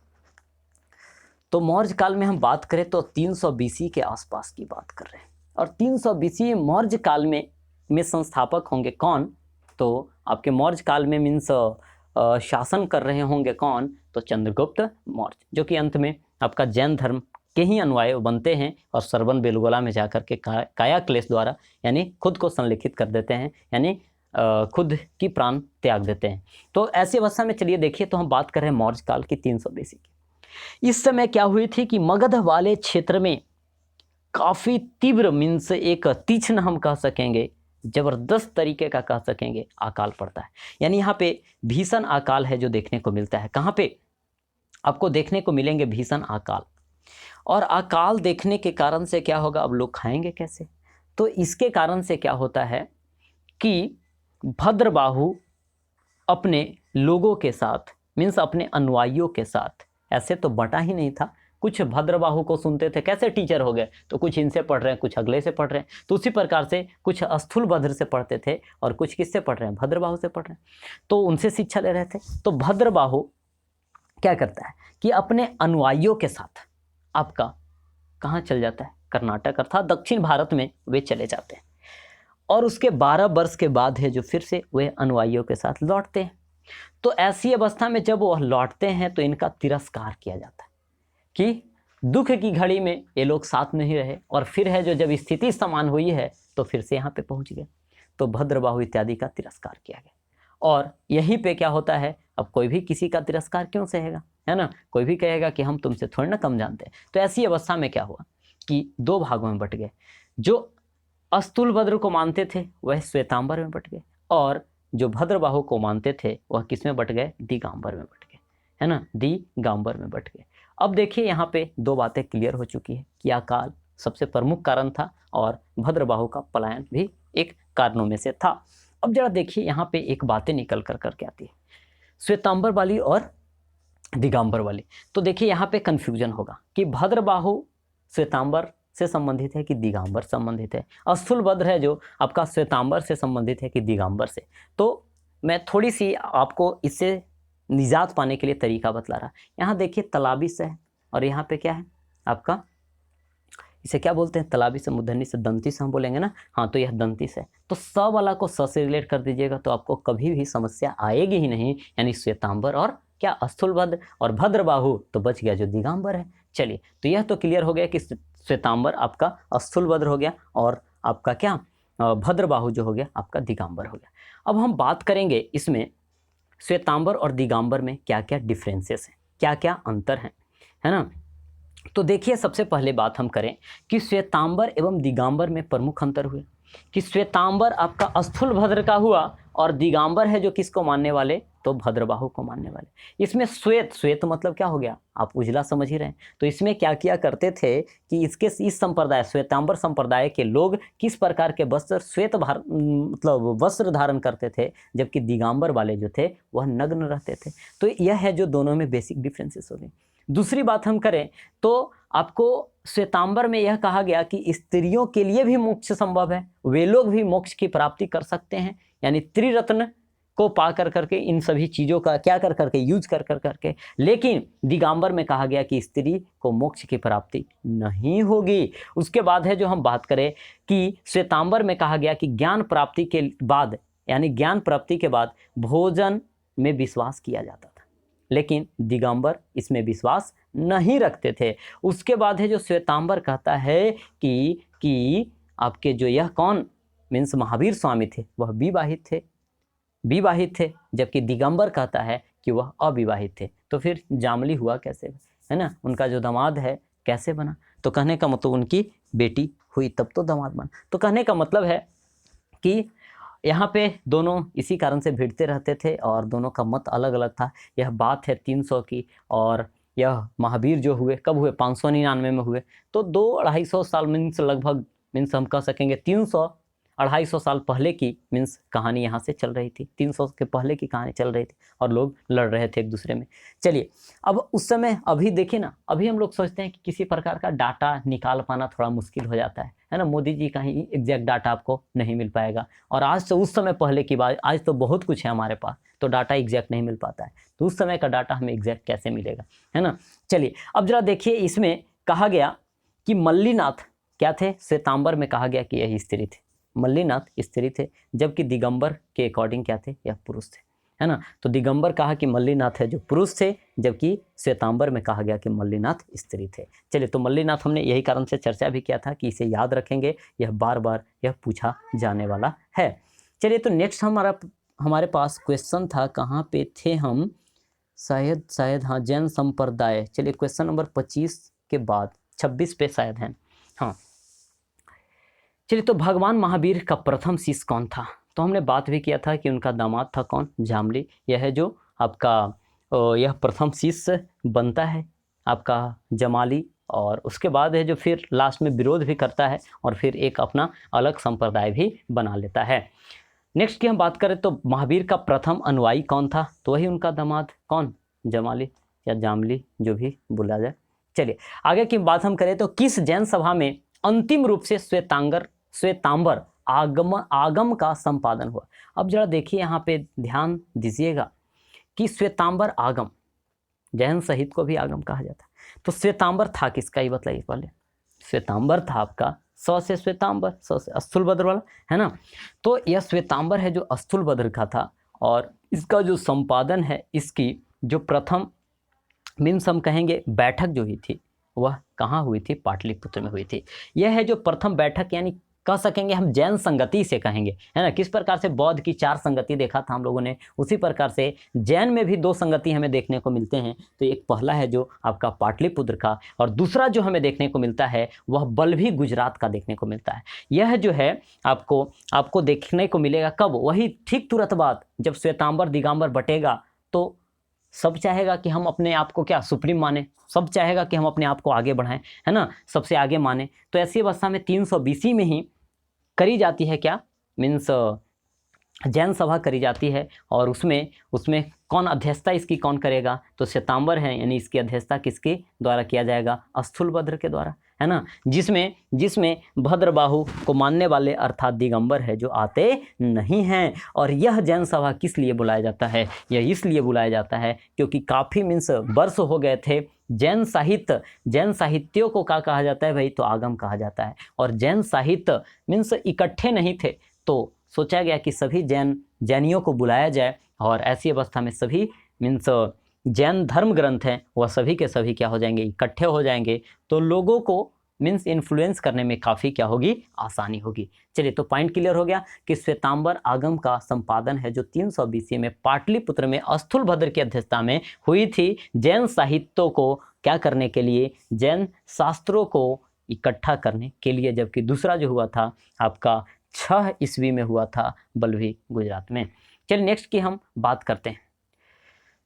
[SPEAKER 1] मौर्य काल में हम बात करें तो 300 बीसी के आसपास की बात कर रहे हैं। और 300 बीसी मौर्य काल में संस्थापक होंगे कौन, तो आपके मौर्य काल में मीन्स शासन कर रहे होंगे कौन, तो चंद्रगुप्त मौर्य, जो कि अंत में आपका जैन धर्म के ही अनुयायी बनते हैं और सरवन बेलगोला में जाकर के काया क्लेश द्वारा यानी खुद को संलिखित कर देते हैं, यानी खुद की प्राण त्याग देते हैं। तो ऐसी अवस्था में चलिए देखिए तो हम बात कर रहे हैं मौर्य काल की 300 बीसी की। इस समय क्या हुई थी कि मगध वाले क्षेत्र में काफ़ी तीव्र मीन्स एक तीक्ष्ण हम कह सकेंगे, जबरदस्त तरीके का कह सकेंगे अकाल पड़ता है। यानी यहाँ पे भीषण अकाल है जो देखने को मिलता है। कहाँ पे आपको देखने को मिलेंगे भीषण अकाल। और अकाल देखने के कारण से क्या होगा, अब लोग खाएंगे कैसे, तो इसके कारण से क्या होता है कि भद्रबाहु अपने लोगों के साथ मीन्स अपने अनुयायियों के साथ, ऐसे तो बटा ही नहीं था, कुछ भद्रबाहु को सुनते थे, कैसे टीचर हो गए तो कुछ इनसे पढ़ रहे हैं, कुछ अगले से पढ़ रहे हैं, तो उसी प्रकार से कुछ स्थूलभद्र से पढ़ते थे और कुछ किससे पढ़ रहे हैं, भद्रबाहु से पढ़ रहे हैं, तो उनसे शिक्षा ले रहे थे। तो भद्रबाहु क्या करता है कि अपने अनुयायियों के साथ आपका कहाँ चल जाता है, कर्नाटक अर्थात दक्षिण भारत में वे चले जाते हैं। और उसके 12 वर्ष के बाद है जो फिर से वे अनुयायियों के साथ लौटते हैं। तो ऐसी अवस्था में जब वह लौटते हैं तो इनका तिरस्कार किया जाता है कि दुख की घड़ी में ये लोग साथ नहीं रहे, और फिर है जो जब स्थिति समान हुई है तो फिर से यहाँ पे पहुँच गए, तो भद्रबाहु इत्यादि का तिरस्कार किया गया। और यहीं पे क्या होता है, अब कोई भी किसी का तिरस्कार क्यों सहेगा, है ना, कोई भी कहेगा कि हम तुमसे थोड़ी ना कम जानते हैं। तो ऐसी अवस्था में क्या हुआ कि 2 भागों में बट गए, जो स्थूलभद्र को मानते थे वह श्वेतांबर में बट गए, और जो भद्रबाहु को मानते थे वह किस में बट गए, दिगंबर में बट गए, है ना, दिगंबर में बट गए। अब देखिए यहाँ पे 2 बातें क्लियर हो चुकी है कि अकाल सबसे प्रमुख कारण था और भद्रबाहु का पलायन भी एक कारणों में से था। अब जरा देखिए यहाँ पे एक बातें निकल कर करके आती है, श्वेतांबर वाली और दिगंबर वाली। तो देखिए यहाँ पे कन्फ्यूजन होगा कि भद्रबाहु श्वेतांबर से संबंधित है कि दिगंबर संबंधित है, स्थूलभद्र है जो आपका श्वेतांबर से संबंधित है कि दिगंबर से। तो मैं थोड़ी सी आपको इससे निजात पाने के लिए तरीका बतला रहा। यहाँ देखिए तलाबी से है और यहाँ पे क्या है आपका, इसे क्या बोलते हैं, तलाबी से मूर्धन्य से दंती से हम बोलेंगे ना, हाँ तो यह दंती से। तो स वाला को स से रिलेट कर दीजिएगा तो आपको कभी भी समस्या आएगी ही नहीं, यानी श्वेतांबर और क्या स्थूलभद्र, और भद्रबाहु तो बच गया जो दिगंबर है। चलिए तो यह तो क्लियर हो गया कि श्वेतांबर आपका स्थूलभद्र हो गया और आपका क्या भद्रबाहु जो हो गया आपका दिगंबर हो गया। अब हम बात करेंगे इसमें श्वेतांबर और दिगंबर में क्या क्या डिफरेंसेस हैं, क्या क्या अंतर हैं, है ना। तो देखिए सबसे पहले बात हम करें कि श्वेतांबर एवं दिगंबर में प्रमुख अंतर हुए कि श्वेतांबर आपका स्थूलभद्र का हुआ और दिगंबर है जो किसको मानने वाले, तो भद्रबाहु को मानने वाले। इसमें श्वेत मतलब क्या हो गया, आप उजला समझ ही रहे हैं। तो इसमें क्या किया करते थे कि इस संप्रदाय श्वेतांबर संप्रदाय के लोग किस प्रकार के वस्त्र मतलब वस्त्र धारण करते थे, जबकि दिगंबर वाले जो थे वह नग्न रहते थे। तो यह है जो दोनों में बेसिक डिफरेंसेस हो गए। दूसरी बात हम करें तो आपको श्वेतांबर में यह कहा गया कि स्त्रियों के लिए भी मोक्ष संभव है, वे लोग भी मोक्ष की प्राप्ति कर सकते हैं, यानी त्रिरत्न को पा कर करके इन सभी चीज़ों का क्या कर करके यूज कर करके। लेकिन दिगंबर में कहा गया कि स्त्री को मोक्ष की प्राप्ति नहीं होगी। उसके बाद है जो हम बात करें कि श्वेतांबर में कहा गया कि ज्ञान प्राप्ति के बाद, यानी ज्ञान प्राप्ति के बाद भोजन में विश्वास किया जाता था, लेकिन दिगंबर इसमें विश्वास नहीं रखते थे। उसके बाद है जो श्वेतांबर कहता है कि आपके जो यह कौन मीन्स महावीर स्वामी थे वह विवाहित थे, जबकि दिगंबर कहता है कि वह अविवाहित थे। तो फिर जामली हुआ कैसे, है ना, उनका जो दामाद है कैसे बना, तो कहने का मतलब उनकी बेटी हुई तब तो दामाद बना। तो कहने का मतलब है कि यहाँ पे दोनों इसी कारण से भिड़ते रहते थे और दोनों का मत अलग अलग था। यह बात है 300 की, और यह महावीर जो हुए कब हुए, 599 में हुए। तो 200-250 साल मीन्स लगभग मीन्स हम कह सकेंगे 300-250 साल पहले की मीन्स कहानी यहाँ से चल रही थी, 300 के पहले की कहानी चल रही थी और लोग लड़ रहे थे एक दूसरे में। चलिए अब उस समय अभी देखिए ना, अभी हम लोग सोचते हैं कि किसी प्रकार का डाटा निकाल पाना थोड़ा मुश्किल हो जाता है ना, मोदी जी का ही एग्जैक्ट डाटा आपको नहीं मिल पाएगा। और आज तो उस समय पहले की बात, आज तो बहुत कुछ है हमारे पास, तो डाटा एग्जैक्ट नहीं मिल पाता है, तो उस समय का डाटा हमें एग्जैक्ट कैसे मिलेगा, है ना। चलिए अब जरा देखिए, इसमें कहा गया कि मल्लीनाथ क्या थे, श्वेतांबर में कहा गया कि यही स्त्री थे, मल्लीनाथ स्त्री थे, जबकि दिगंबर के अकॉर्डिंग क्या थे, यह पुरुष थे, है ना। तो दिगंबर कहा कि मल्लीनाथ है जो पुरुष थे, जबकि श्वेतांबर में कहा गया कि मल्लीनाथ स्त्री थे। चलिए तो मल्लीनाथ हमने यही कारण से चर्चा भी किया था कि इसे याद रखेंगे, यह बार बार यह पूछा जाने वाला है। चलिए तो नेक्स्ट हमारे पास क्वेश्चन था, कहाँ पे थे हम, शायद हाँ जैन संप्रदाय। चलिए क्वेश्चन नंबर 25 के बाद 26 पे शायद है, हाँ। चलिए तो भगवान महावीर का प्रथम शिष्य कौन था, तो हमने बात भी किया था कि उनका दामाद था कौन, जामली। यह है जो आपका यह प्रथम शिष्य बनता है आपका जमाली, और उसके बाद है जो फिर लास्ट में विरोध भी करता है और फिर एक अपना अलग संप्रदाय भी बना लेता है। नेक्स्ट की हम बात करें तो महावीर का प्रथम अनुयायी कौन था, तो वही उनका दामाद कौन, जमाली या जामली जो भी बोला जाए। चलिए आगे की बात हम करें तो किस जैन सभा में अंतिम रूप से श्वेतांबर आगम का संपादन हुआ। अब जरा देखिए यहाँ पे ध्यान दीजिएगा कि श्वेतांबर आगम, जैन साहित्य को भी आगम कहा जाता है, तो श्वेतांबर था किसका ये बताइए पहले। श्वेतांबर था आपका से श्वेतांबर, से स्थूलभद्र वाला, है ना। तो यह श्वेतांबर है जो स्थूलभद्र का था, और इसका जो संपादन है, इसकी जो प्रथम मीन्स हम कहेंगे बैठक जो हुई थी वह कहाँ हुई थी, पाटलिपुत्र में हुई थी। यह है जो प्रथम बैठक, यानी कह सकेंगे हम जैन संगति से कहेंगे, है ना। किस प्रकार से बौद्ध की 4 संगति देखा था हम लोगों ने, उसी प्रकार से जैन में भी 2 संगति हमें देखने को मिलते हैं। तो एक पहला है जो आपका पाटलिपुत्र का, और दूसरा जो हमें देखने को मिलता है वह बल्लभी गुजरात का देखने को मिलता है। यह जो है आपको देखने को मिलेगा कब, वही ठीक तुरंत बाद जब श्वेतांबर दिगंबर बटेगा, तो सब चाहेगा कि हम अपने आप को क्या सुप्रीम माने, सब चाहेगा कि हम अपने आप को आगे बढ़ाएं, है ना, सबसे आगे माने। तो ऐसी अवस्था में 300 BC में ही करी जाती है क्या, मीन्स जैन सभा करी जाती है। और उसमें उसमें कौन अध्यक्षता इसकी कौन करेगा, तो श्वेतांबर है, यानी इसकी अध्यक्षता किसके द्वारा किया जाएगा, स्थूलभद्र के द्वारा, है ना, जिसमें भद्रबाहु को मानने वाले अर्थात दिगंबर है जो आते नहीं हैं। और यह जैन सभा किस लिए बुलाया जाता है, यह इसलिए बुलाया जाता है क्योंकि काफ़ी मीन्स वर्ष हो गए थे जैन साहित्यों को क्या कहा जाता है भाई, तो आगम कहा जाता है। और जैन साहित्य मीन्स इकट्ठे नहीं थे, तो सोचा गया कि सभी जैनियों को बुलाया जाए। और ऐसी अवस्था में सभी मीन्स जैन धर्म ग्रंथ हैं वह सभी के सभी क्या हो जाएंगे, इकट्ठे हो जाएंगे। तो लोगों को मीन्स इन्फ्लुएंस करने में काफ़ी क्या होगी, आसानी होगी। चलिए, तो पॉइंट क्लियर हो गया कि श्वेतांबर आगम का संपादन है जो 300 BC में पाटलिपुत्र में स्थूलभद्र की अध्यक्षता में हुई थी, जैन साहित्यों को क्या करने के लिए, जैन शास्त्रों को इकट्ठा करने के लिए। जबकि दूसरा जो हुआ था आपका 6 ईस्वी में हुआ था बल्लभी, गुजरात में। चलिए नेक्स्ट की हम बात करते हैं।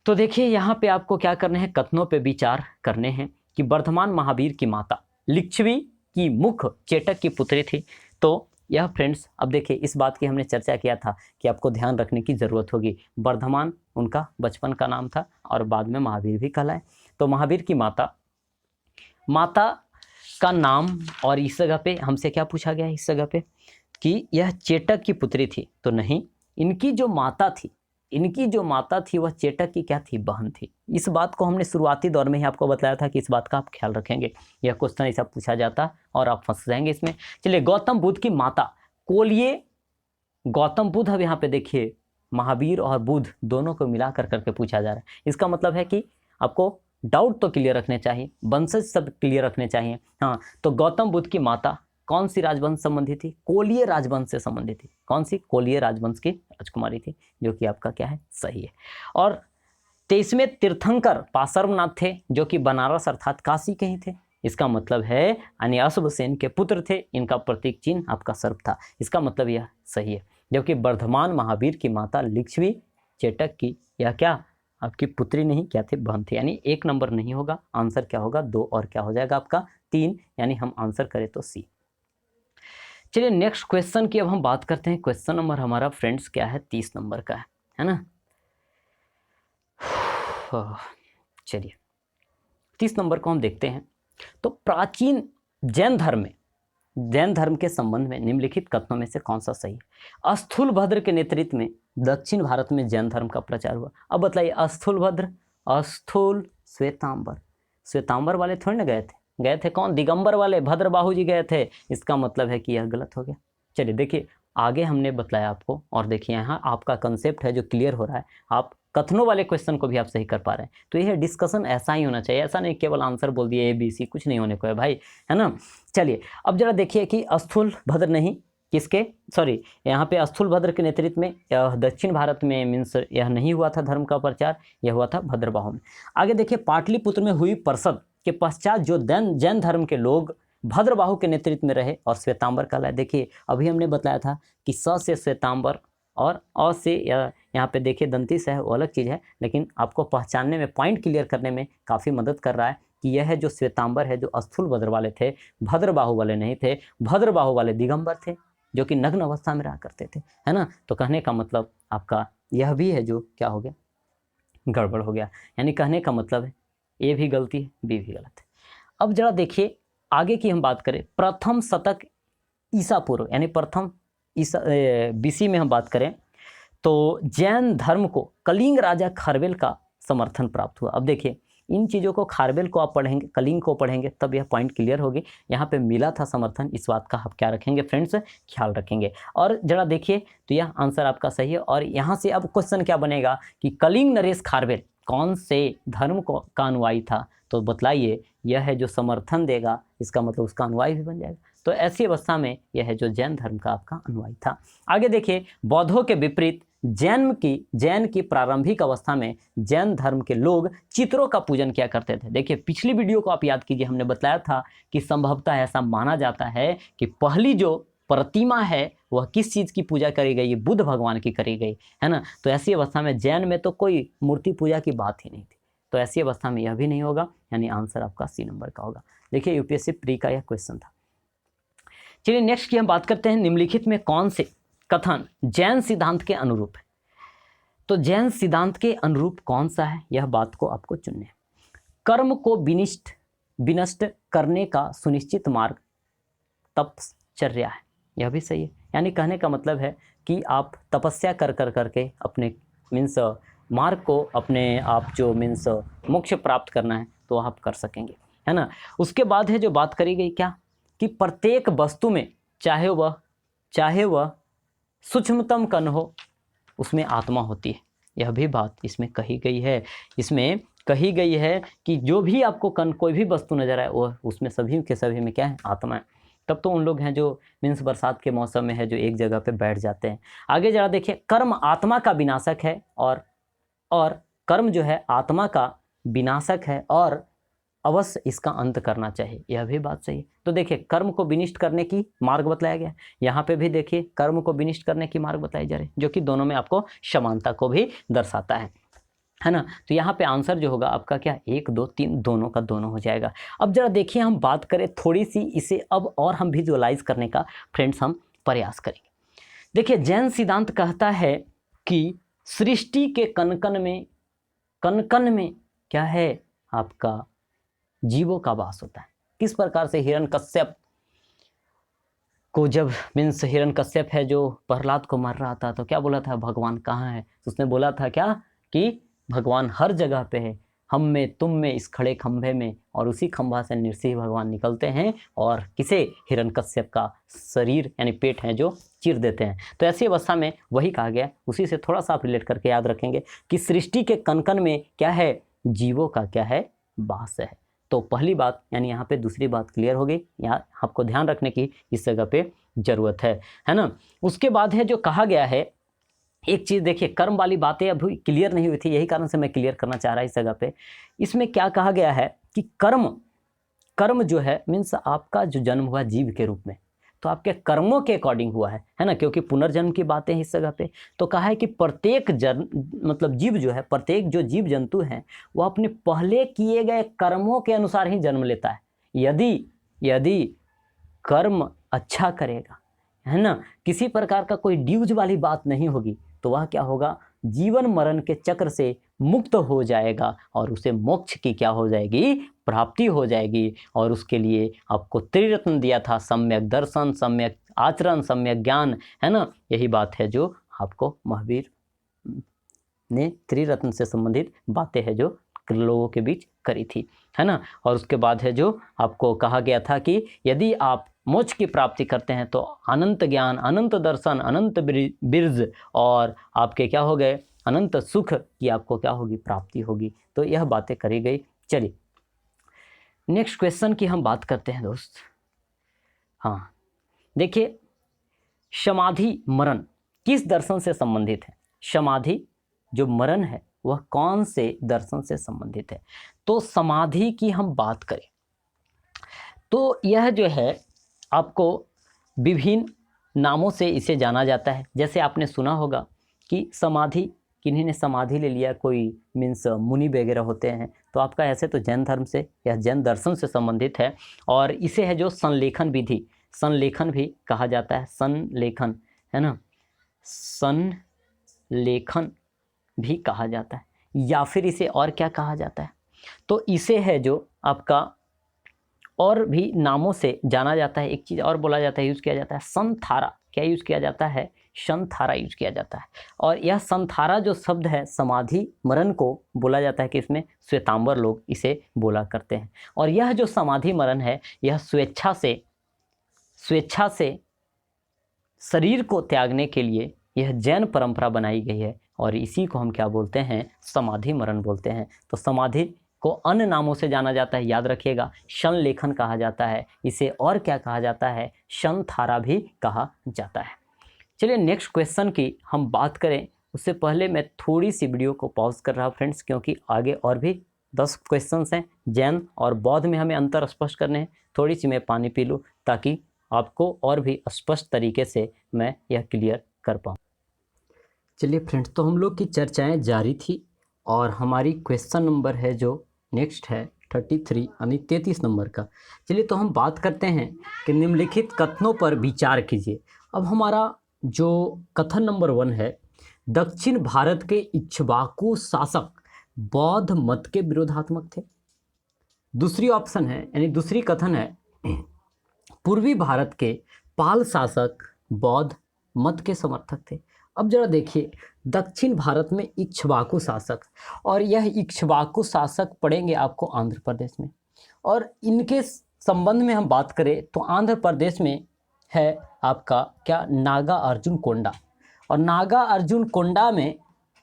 [SPEAKER 1] तो देखिए यहाँ पे आपको क्या करने हैं, कथनों पे विचार करने हैं कि वर्धमान महावीर की माता लिच्छवी की मुख चेटक की पुत्री थी। तो यह फ्रेंड्स, अब देखिए इस बात की हमने चर्चा किया था कि आपको ध्यान रखने की ज़रूरत होगी। वर्धमान उनका बचपन का नाम था और बाद में महावीर भी कहलाए। तो महावीर की माता का नाम, और इस जगह पे हमसे क्या पूछा गया है, इस जगह पे कि यह चेटक की पुत्री थी, तो नहीं, इनकी जो माता थी वह चेटक की क्या थी, बहन थी। इस बात को हमने शुरुआती दौर में ही आपको बताया था कि इस बात का आप ख्याल रखेंगे, यह क्वेश्चन ऐसा पूछा जाता और आप फंस जाएंगे इसमें। चलिए, गौतम बुद्ध की माता कोलिये, गौतम बुद्ध, अब यहाँ पे देखिए महावीर और बुद्ध दोनों को मिला करके पूछा जा रहा है। इसका मतलब है कि आपको डाउट तो क्लियर रखने चाहिए, वंशज सब क्लियर रखने चाहिए। हाँ, तो गौतम बुद्ध की माता कौन सी राजवंश संबंधी थी, कोलिय राजवंश से संबंधित थी। कौन सी, कोलिय राजवंश की राजकुमारी थी, जो कि आपका क्या है, सही है। और 23वें तीर्थंकर पार्श्वनाथ थे, जो कि बनारस अर्थात काशी के ही थे। इसका मतलब है यानी अश्वसेन के पुत्र थे, इनका प्रतीक चिन्ह आपका सर्प था। इसका मतलब यह सही है। जबकि वर्धमान महावीर की माता लिच्छवी चेटक की, यह क्या आपकी पुत्री नहीं, क्या थी, बहन थी। यानी 1 नंबर नहीं होगा, आंसर क्या होगा, 2, और क्या हो जाएगा आपका 3, यानी हम आंसर करें तो सी। चलिए नेक्स्ट क्वेश्चन की अब हम बात करते हैं। क्वेश्चन नंबर हमारा फ्रेंड्स क्या है, 30 नंबर का है ना। चलिए 30 नंबर को हम देखते हैं। तो प्राचीन जैन धर्म के संबंध में निम्नलिखित कथनों में से कौन सा सही है। स्थूलभद्र के नेतृत्व में दक्षिण भारत में जैन धर्म का प्रचार हुआ। अब बताइए, स्थूलभद्र, श्वेतांबर वाले थोड़ी ना गए थे कौन, दिगंबर वाले, भद्रबाहु जी गए थे। इसका मतलब है कि यह गलत हो गया। चलिए देखिए, आगे हमने बताया आपको, और देखिए यहाँ आपका कंसेप्ट है जो क्लियर हो रहा है। आप कथनों वाले क्वेश्चन को भी आप सही कर पा रहे हैं। तो यह डिस्कशन ऐसा ही होना चाहिए, ऐसा नहीं केवल आंसर बोल दिए ABC, कुछ नहीं होने को है भाई, है ना। चलिए अब जरा देखिए कि स्थूलभद्र नहीं, किसके, सॉरी, यहाँ पे स्थूलभद्र के नेतृत्व में दक्षिण भारत में मीन्स यह नहीं हुआ था धर्म का प्रचार, यह हुआ था भद्रबाहु में। आगे देखिए, पाटलिपुत्र में हुई परिषद के पश्चात जो जैन धर्म के लोग भद्रबाहु के नेतृत्व में रहे और श्वेतांबर कहलाए। देखिए अभी हमने बताया था कि स से श्वेतांबर और अ से यहाँ पे देखिए दंती से है, वो अलग चीज़ है, लेकिन आपको पहचानने में, पॉइंट क्लियर करने में काफ़ी मदद कर रहा है कि यह है जो श्वेतांबर है जो स्थूलभद्र वाले थे, भद्रबाहु वाले नहीं थे। भद्रबाहु वाले दिगंबर थे जो कि नग्न अवस्था में रहा करते थे, है ना। तो कहने का मतलब आपका यह भी है जो क्या हो गया, गड़बड़ हो गया। यानी कहने का मतलब है ए भी गलती है, बी भी गलत है। अब जरा देखिए आगे की हम बात करें, प्रथम शतक ईसा पूर्व, यानी प्रथम ईसा BC में हम बात करें तो जैन धर्म को कलिंग राजा खारवेल का समर्थन प्राप्त हुआ। अब देखिए इन चीज़ों को, खारवेल को आप पढ़ेंगे, कलिंग को पढ़ेंगे, तब यह पॉइंट क्लियर होगी। यहाँ पे मिला था समर्थन, इस बात का आप क्या रखेंगे फ्रेंड्स, ख्याल रखेंगे। और जरा देखिए तो यह आंसर आपका सही है। और यहाँ से अब क्वेश्चन क्या बनेगा कि कलिंग नरेश खारवेल कौन से धर्म का अनुयायी था, तो बतलाइए। यह है जो समर्थन देगा, इसका मतलब उसका अनुयायी भी बन जाएगा। तो ऐसी अवस्था में यह है जो जैन धर्म का आपका अनुयायी था। आगे देखिए, बौद्धों के विपरीत जैन की प्रारंभिक अवस्था में जैन धर्म के लोग चित्रों का पूजन किया करते थे। देखिए पिछली वीडियो को आप याद कीजिए, हमने बताया था कि संभवतः ऐसा माना जाता है कि पहली जो प्रतिमा है वह किस चीज़ की पूजा करी गई? बुद्ध भगवान की करी गई, है ना। तो ऐसी अवस्था में जैन में तो कोई मूर्ति पूजा की बात ही नहीं थी, तो ऐसी अवस्था में यह भी नहीं होगा, यानी आंसर आपका सी नंबर का होगा। देखिए यूपीएससी प्री का यह क्वेश्चन था। चलिए नेक्स्ट की हम बात करते हैं, निम्नलिखित में कौन से कथन जैन सिद्धांत के अनुरूप है? तो जैन सिद्धांत के अनुरूप कौन सा है, यह बात को आपको चुनना है। कर्म को विनष्ट करने का सुनिश्चित मार्ग तपश्चर्या है, यह भी सही है। यानी कहने का मतलब है कि आप तपस्या कर करके अपने मीन्स मार्ग को, अपने आप जो मीन्स मोक्ष प्राप्त करना है तो आप कर सकेंगे, है ना। उसके बाद है जो बात करी गई क्या, कि प्रत्येक वस्तु में चाहे वह सूक्ष्मतम कण हो, उसमें आत्मा होती है, यह भी बात इसमें कही गई है। इसमें कही गई है कि जो भी आपको कण, कोई भी वस्तु नजर आए, वह उसमें सभी के सभी में क्या है, आत्मा है। तब तो उन लोग हैं जो मीन्स बरसात के मौसम में है जो एक जगह पे बैठ जाते हैं। आगे जरा देखिए, कर्म आत्मा का विनाशक है, और कर्म जो है आत्मा का विनाशक है, और अवश्य इसका अंत करना चाहिए, यह भी बात सही है। तो देखिए कर्म को विनिष्ट करने की मार्ग बताया गया, यहाँ पे भी देखिए कर्म को विनिष्ट करने की मार्ग बताई जा रही है, जो कि दोनों में आपको समानता को भी दर्शाता है ना। तो यहाँ पे आंसर जो होगा आपका क्या, 1 2 3 दोनों का दोनों हो जाएगा। अब जरा देखिए हम बात करें थोड़ी सी इसे अब और हम विजुअलाइज करने का फ्रेंड्स हम प्रयास करेंगे। देखिए जैन सिद्धांत कहता है कि सृष्टि के कण में क्या है, आपका जीवों का वास होता है। किस प्रकार से हिरण्यकश्यप को जब मीन्स हिरण्यकश्यप है जो प्रहलाद को मार रहा था, तो क्या बोला था, भगवान कहाँ है? उसने बोला था क्या, कि भगवान हर जगह पे है, हम में तुम में इस खड़े खंभे में, और उसी खंभा से नृसिंह भगवान निकलते हैं और किसे, हिरण्यकश्यप का शरीर यानी पेट है जो चीर देते हैं। तो ऐसी अवस्था में वही कहा गया, उसी से थोड़ा सा आप रिलेट करके याद रखेंगे कि सृष्टि के कण में क्या है, जीवों का क्या है, वास है। तो पहली बात यानी यहाँ पे दूसरी बात क्लियर हो गई, यहाँ आपको ध्यान रखने की इस जगह पे ज़रूरत है ना। उसके बाद है जो कहा गया है, एक चीज़ देखिए, कर्म वाली बातें अभी क्लियर नहीं हुई थी, यही कारण से मैं क्लियर करना चाह रहा इस जगह पे। इसमें क्या कहा गया है कि कर्म जो है मीन्स आपका जो जन्म हुआ जीव के रूप में, तो आपके कर्मों के अकॉर्डिंग हुआ है ना, क्योंकि पुनर्जन्म की बातें हैं इस जगह पे। तो कहा है कि प्रत्येक मतलब जीव जो है, प्रत्येक जो जीव जंतु हैं, वो अपने पहले किए गए कर्मों के अनुसार ही जन्म लेता है। यदि कर्म अच्छा करेगा, है ना, किसी प्रकार का कोई ड्यूज वाली बात नहीं होगी, तो वह क्या होगा, जीवन मरण के चक्र से मुक्त हो जाएगा, और उसे मोक्ष की क्या हो जाएगी, प्राप्ति हो जाएगी। और उसके लिए आपको त्रिरत्न दिया था, सम्यक दर्शन, सम्यक आचरण, सम्यक ज्ञान, है ना। यही बात है जो आपको महावीर ने त्रिरत्न से संबंधित बातें हैं जो लोगों के बीच करी थी, है ना। और उसके बाद है जो आपको कहा गया था कि यदि आप मोक्ष की प्राप्ति करते हैं तो अनंत ज्ञान, अनंत दर्शन, अनंत बिरज, और आपके क्या हो गए, अनंत सुख की आपको क्या होगी, प्राप्ति होगी। तो यह बातें करी गई। चलिए नेक्स्ट क्वेश्चन की हम बात करते हैं दोस्त। हाँ देखिए, समाधि मरण किस दर्शन से संबंधित है? समाधि जो मरण है वह कौन से दर्शन से संबंधित है? तो समाधि की हम बात करें तो यह जो है आपको विभिन्न नामों से इसे जाना जाता है। जैसे आपने सुना होगा कि समाधि, किन्हीं ने समाधि ले लिया, कोई मीन्स मुनि वगैरह होते हैं, तो आपका ऐसे तो जैन धर्म से या जैन दर्शन से संबंधित है। और इसे है जो संलेखन विधि, संलेखन भी कहा जाता है, संलेखन, है ना, संलेखन भी कहा जाता है, या फिर इसे और क्या कहा जाता है, तो इसे है जो आपका और भी नामों से जाना जाता है। एक चीज़ और बोला जाता है, यूज़ किया जाता है, संथारा। क्या यूज़ किया जाता है? संथारा यूज़ किया जाता है। और यह संथारा जो शब्द है, समाधि मरण को बोला जाता है कि इसमें श्वेतांबर लोग इसे बोला करते हैं। और यह जो समाधि मरण है, यह स्वेच्छा से शरीर को त्यागने के लिए यह जैन परंपरा बनाई गई है, और इसी को हम क्या बोलते हैं, समाधि मरण बोलते हैं। तो समाधि को अन्य नामों से जाना जाता है, याद रखिएगा, संलेखन कहा जाता है, इसे और क्या कहा जाता है, संथारा भी कहा जाता है। चलिए नेक्स्ट क्वेश्चन की हम बात करें, उससे पहले मैं थोड़ी सी वीडियो को पॉज कर रहा हूँ फ्रेंड्स, क्योंकि आगे और भी 10 क्वेश्चंस हैं। जैन और बौद्ध में हमें अंतर स्पष्ट करने हैं। थोड़ी सी मैं पानी पी लूँ ताकि आपको और भी स्पष्ट तरीके से मैं यह क्लियर कर पाऊँ। चलिए फ्रेंड्स, तो हम लोग की चर्चाएं जारी थी और हमारी क्वेश्चन नंबर है जो नेक्स्ट है 33 यानी 33 नंबर का। चलिए तो हम बात करते हैं कि निम्नलिखित कथनों पर विचार कीजिए। अब हमारा जो कथन नंबर 1 है, दक्षिण भारत के इक्ष्वाकु शासक बौद्ध मत के विरोधात्मक थे। दूसरी ऑप्शन है यानी दूसरी कथन है, पूर्वी भारत के पाल शासक बौद्ध मत के समर्थक थे। अब जरा देखिए, दक्षिण भारत में इक्ष्वाकु शासक, और यह इक्ष्वाकु शासक पड़ेंगे आपको आंध्र प्रदेश में, और इनके संबंध में हम बात करें तो आंध्र प्रदेश में है आपका क्या, नागा अर्जुन कोंडा, और नागा अर्जुन कोंडा में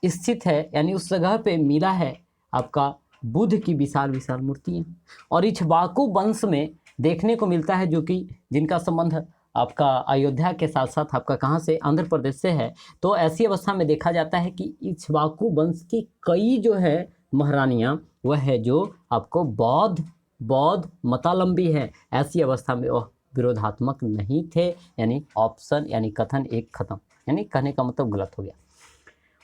[SPEAKER 1] स्थित है यानी उस जगह पे मिला है आपका बुद्ध की विशाल विशाल मूर्तियाँ। और इक्ष्वाकु वंश में देखने को मिलता है जो कि जिनका संबंध आपका अयोध्या के साथ साथ आपका कहाँ से, आंध्र प्रदेश से है। तो ऐसी अवस्था में देखा जाता है कि इक्ष्वाकु वंश की कई जो है महारानियाँ वह है जो आपको बौद्ध मतालंबी है। ऐसी अवस्था में वह विरोधात्मक नहीं थे, यानी ऑप्शन यानी कथन 1 खत्म, यानी कहने का मतलब गलत हो गया।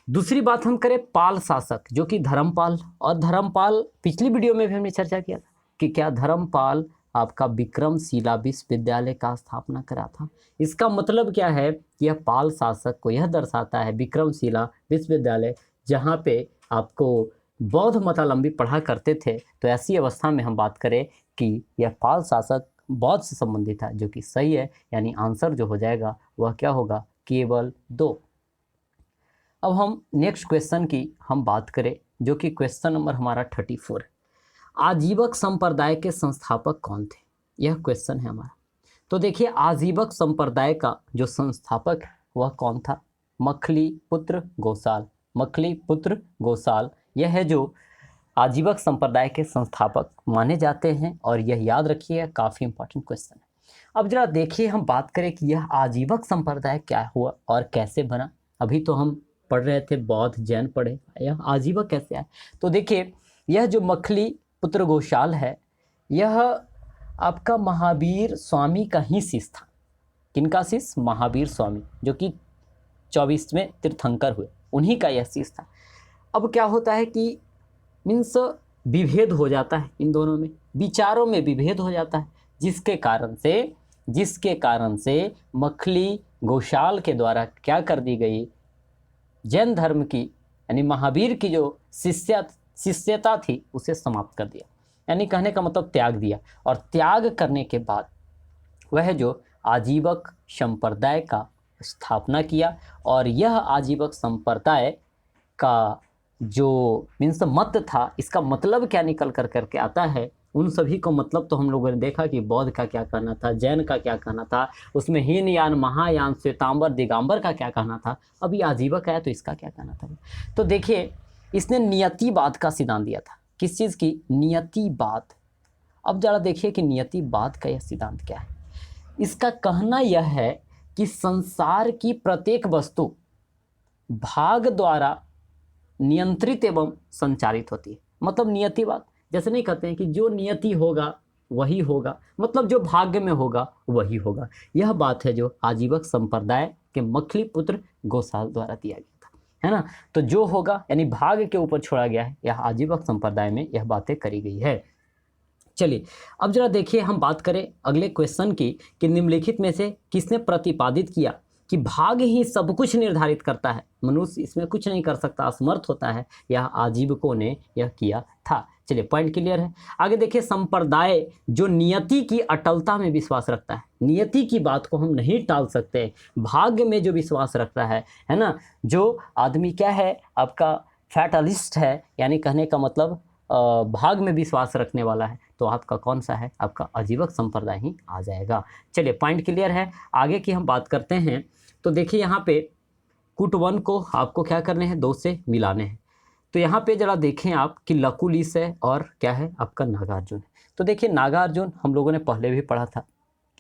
[SPEAKER 1] दूसरी बात हम करें पाल शासक जो कि धर्मपाल, और धर्मपाल पिछली वीडियो में भी हमने चर्चा किया था कि क्या धर्मपाल आपका विक्रमशिला विश्वविद्यालय का स्थापना करा था। इसका मतलब क्या है कि यह पाल शासक को यह दर्शाता है विक्रमशिला विश्वविद्यालय जहाँ पे आपको बौद्ध मतालंबी पढ़ा करते थे। तो ऐसी अवस्था में हम बात करें कि यह पाल शासक बौद्ध से संबंधित है, जो कि सही है, यानी आंसर जो हो जाएगा वह क्या होगा, केवल 2। अब हम नेक्स्ट क्वेश्चन की हम बात करें जो कि क्वेश्चन नंबर हमारा 34 है। आजीवक संप्रदाय के संस्थापक कौन थे, यह क्वेश्चन है हमारा। तो देखिए, आजीवक संप्रदाय का जो संस्थापक वह कौन था, मखली पुत्र गोसाल। मखली पुत्र गोसाल यह है जो आजीवक संप्रदाय के संस्थापक माने जाते हैं, और यह याद रखिए काफ़ी इंपॉर्टेंट क्वेश्चन है। अब जरा देखिए, हम बात करें कि यह आजीवक संप्रदाय क्या हुआ और कैसे बना। अभी तो हम पढ़ रहे थे बौद्ध जैन पढ़े, यह आजीवक कैसे आया। तो देखिए, यह जो मखली पुत्र गोशाल है यह आपका महावीर स्वामी का ही शिष्य था। किनका शिष्य, महावीर स्वामी, जो कि 24वें तीर्थंकर हुए, उन्हीं का यह शिष्य था। अब क्या होता है कि मीन्स विभेद हो जाता है इन दोनों में, विचारों में विभेद हो जाता है, जिसके कारण से मखली गोशाल के द्वारा क्या कर दी गई, जैन धर्म की यानी महावीर की जो शिष्यता थी उसे समाप्त कर दिया, यानी कहने का मतलब त्याग दिया। और त्याग करने के बाद वह जो आजीवक संप्रदाय का स्थापना किया, और यह आजीवक संप्रदाय का जो मीन्स मत था, इसका मतलब क्या निकल करके आता है, उन सभी को मतलब तो हम लोगों ने देखा कि बौद्ध का क्या कहना था, जैन का क्या कहना था, उसमें हीनयान महायान श्वेतांबर दिगंबर का क्या कहना था, अभी आजीवक आया तो इसका क्या कहना था। तो देखिए, इसने नियतिवाद का सिद्धांत दिया था। किस चीज़ की, नियतिवाद। अब जरा देखिए कि नियतिवाद का यह सिद्धांत क्या है। इसका कहना यह है कि संसार की प्रत्येक वस्तु भाग द्वारा नियंत्रित एवं संचारित होती है। मतलब नियतिवाद, जैसे नहीं कहते हैं कि जो नियति होगा वही होगा, मतलब जो भाग्य में होगा वही होगा। यह बात है जो आजीवक संप्रदाय के मखली पुत्र गोसाल द्वारा दिया गया था, है ना। तो जो होगा यानी भाग्य के ऊपर छोड़ा गया है, यह आजीवक संप्रदाय में यह बातें करी गई है। चलिए अब जरा देखिए, हम बात करें अगले क्वेश्चन की कि निम्नलिखित में से किसने प्रतिपादित किया कि भाग्य ही सब कुछ निर्धारित करता है, मनुष्य इसमें कुछ नहीं कर सकता, असमर्थ होता है। यह आजीवकों ने यह किया था। चलिए पॉइंट क्लियर है। आगे देखिए, संप्रदाय जो नियति की अटलता में विश्वास रखता है, नियति की बात को हम नहीं टाल सकते, भाग्य में जो विश्वास रखता है ना, जो आदमी क्या है आपका फैटलिस्ट है, यानी कहने का मतलब भाग में विश्वास रखने वाला है, तो आपका कौन सा है, आपका आजीवक संप्रदाय ही आ जाएगा। चलिए पॉइंट क्लियर है। आगे की हम बात करते हैं। तो देखिए, यहाँ पे कुट 1 को आपको क्या करने हैं, 2 से मिलाने हैं। तो यहाँ पे जरा देखें आप कि लकुलिश है और क्या है आपका नागार्जुन है। तो देखिए, नागार्जुन हम लोगों ने पहले भी पढ़ा था,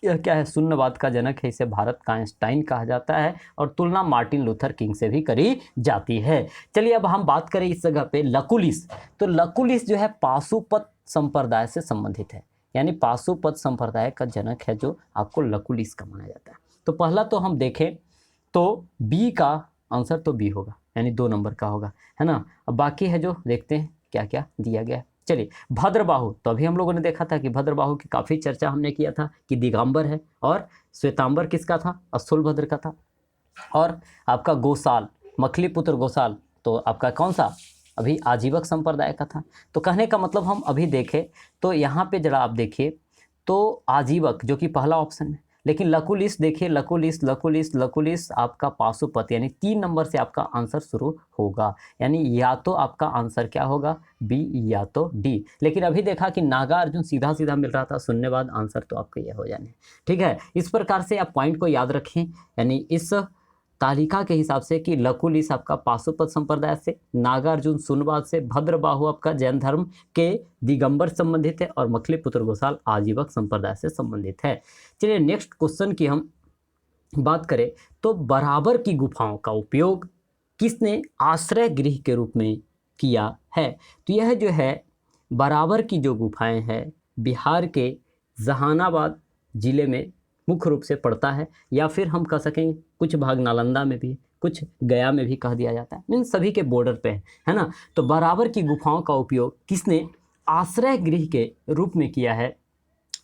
[SPEAKER 1] यह क्या है, शून्यवाद का जनक है, इसे भारत का आइंस्टाइन कहा जाता है, और तुलना मार्टिन लूथर किंग से भी करी जाती है। चलिए अब हम बात करें इस जगह पे लकुलिश। तो लकुलिश जो है पाशुपत संप्रदाय से संबंधित है। यानी पाशुपत संप्रदाय का जनक है जो आपको लकुलिस का माना जाता है। तो पहला तो हम देखें तो बी का आंसर तो बी होगा, यानी 2 नंबर का होगा, है ना। अब बाकी है जो देखते हैं क्या क्या दिया गया है। चलिए, भद्रबाहु, तो अभी हम लोगों ने देखा था कि भद्रबाहु की काफ़ी चर्चा हमने किया था कि दिगंबर है, और श्वेतांबर किसका था, स्थूलभद्र का था। और आपका गोसाल, मखलीपुत्र गोसाल, तो आपका कौन सा, अभी आजीवक संप्रदाय का था। तो कहने का मतलब हम अभी देखें तो यहाँ पे जरा आप देखिए तो आजीवक जो कि पहला ऑप्शन है, लेकिन लकुलिस देखिए, लकुलिस लकुलिस लकुलिस आपका पाशुपत, यानी 3 नंबर से आपका आंसर शुरू होगा, यानी या तो आपका आंसर क्या होगा, बी या तो डी। लेकिन अभी देखा कि नागार्जुन सीधा सीधा मिल रहा था, शून्य बाद आंसर तो आपका यह हो जाने। ठीक है, इस प्रकार से आप पॉइंट को याद रखें, यानी इस तालिका के हिसाब से कि लकुलिस आपका पाशुपत संप्रदाय से, नागार्जुन शून्यवाद से, भद्रबाहु आपका जैन धर्म के दिगंबर संबंधित है, और मखलीपुत्र गोसाल आजीवक संप्रदाय से संबंधित है। चलिए नेक्स्ट क्वेश्चन की हम बात करें तो बराबर की गुफाओं का उपयोग किसने आश्रय गृह के रूप में किया है। तो यह जो है बराबर की जो गुफाएं हैं बिहार के जहानाबाद जिले में मुख्य रूप से पड़ता है, या फिर हम कह सकें कुछ भाग नालंदा में भी, कुछ गया में भी कह दिया जाता है, मीन सभी के बॉर्डर पे है ना। तो बराबर की गुफाओं का उपयोग किसने आश्रय गृह के रूप में किया है,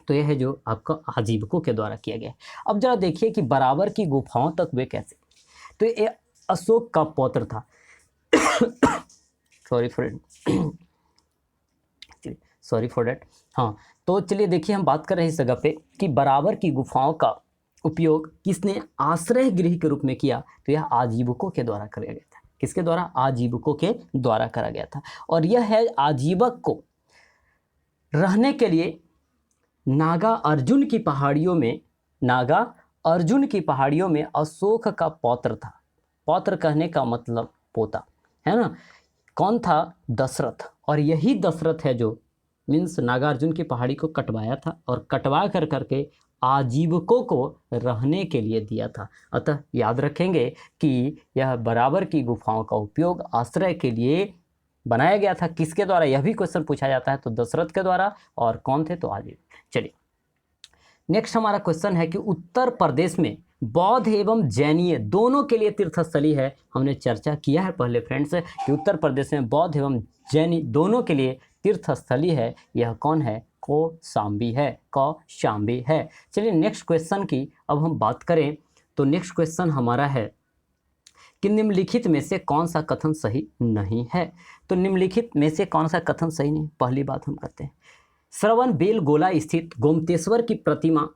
[SPEAKER 1] तो यह है जो आपका आजीवकों के द्वारा किया गया है। अब जरा देखिए कि बराबर की गुफाओं तक वे कैसे, तो ये अशोक का पौत्र था सॉरी फॉर डेट। हाँ, तो चलिए देखिए हम बात कर रहे हैं इस जगह पे कि बराबर की गुफाओं का उपयोग किसने आश्रय गृह के रूप में किया, तो यह आजीवकों के द्वारा किया गया था। किसके द्वारा, आजीवकों के द्वारा करा गया था। और यह है आजीवक को रहने के लिए नागा अर्जुन की पहाड़ियों में अशोक का पौत्र था। पौत्र कहने का मतलब पोता, है ना। कौन था, दशरथ। और यही दशरथ है जो मीन्स नागार्जुन की पहाड़ी को कटवाया था, और कटवा कर करके आजीवकों को रहने के लिए दिया था। अतः याद रखेंगे कि यह बराबर की गुफाओं का उपयोग आश्रय के लिए बनाया गया था। किसके द्वारा, यह भी क्वेश्चन पूछा जाता है, तो दशरथ के द्वारा। और कौन थे, तो आजीवक। चलिए नेक्स्ट हमारा क्वेश्चन है कि उत्तर प्रदेश में बौद्ध एवं जैनीय दोनों के लिए तीर्थस्थली है। हमने चर्चा किया है पहले फ्रेंड्स कि उत्तर प्रदेश में बौद्ध एवं जैनी दोनों के लिए तीर्थस्थली है। यह कौन है, कौशाम्बी है। चलिए नेक्स्ट क्वेश्चन की अब हम बात करें तो नेक्स्ट क्वेश्चन हमारा है कि निम्नलिखित में से कौन सा कथन सही नहीं है। तो निम्नलिखित में से कौन सा कथन सही नहीं, पहली बात हम करते हैं। श्रवण बेलगोला स्थित गोमतेश्वर की प्रतिमा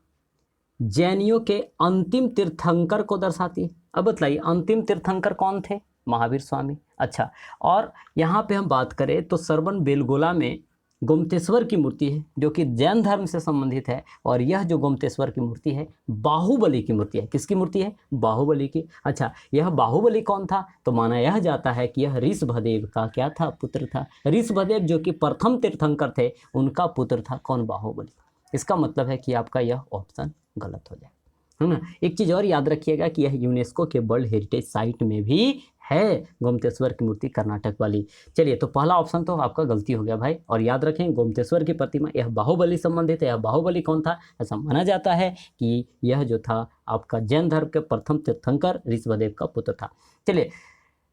[SPEAKER 1] जैनियों के अंतिम तीर्थंकर को दर्शाती है। अब बताइए अंतिम तीर्थंकर कौन थे, महावीर स्वामी। अच्छा, और यहाँ पे हम बात करें तो श्रवण बेलगोला में गोमतेश्वर की मूर्ति है जो कि जैन धर्म से संबंधित है, और यह जो गोमतेश्वर की मूर्ति है बाहुबली की मूर्ति है। किसकी मूर्ति है, बाहुबली की। अच्छा, यह बाहुबली कौन था, तो माना यह जाता है कि यह ऋषभदेव का क्या था, पुत्र था। ऋषभदेव जो कि प्रथम तीर्थंकर थे, उनका पुत्र था कौन, बाहुबली। इसका मतलब है कि आपका यह ऑप्शन गलत हो जाए, है ना। एक चीज़ और याद रखिएगा कि यह यूनेस्को के वर्ल्ड हेरिटेज साइट में भी है, गोमतेश्वर की मूर्ति कर्नाटक वाली। चलिए, तो पहला ऑप्शन तो आपका गलती हो गया भाई। और याद रखें गोमतेश्वर की प्रतिमा यह बाहुबली संबंधित है। यह बाहुबली कौन था, ऐसा माना जाता है कि यह जो था आपका जैन धर्म के प्रथम तीर्थंकर ऋषभदेव का पुत्र था। चलिए,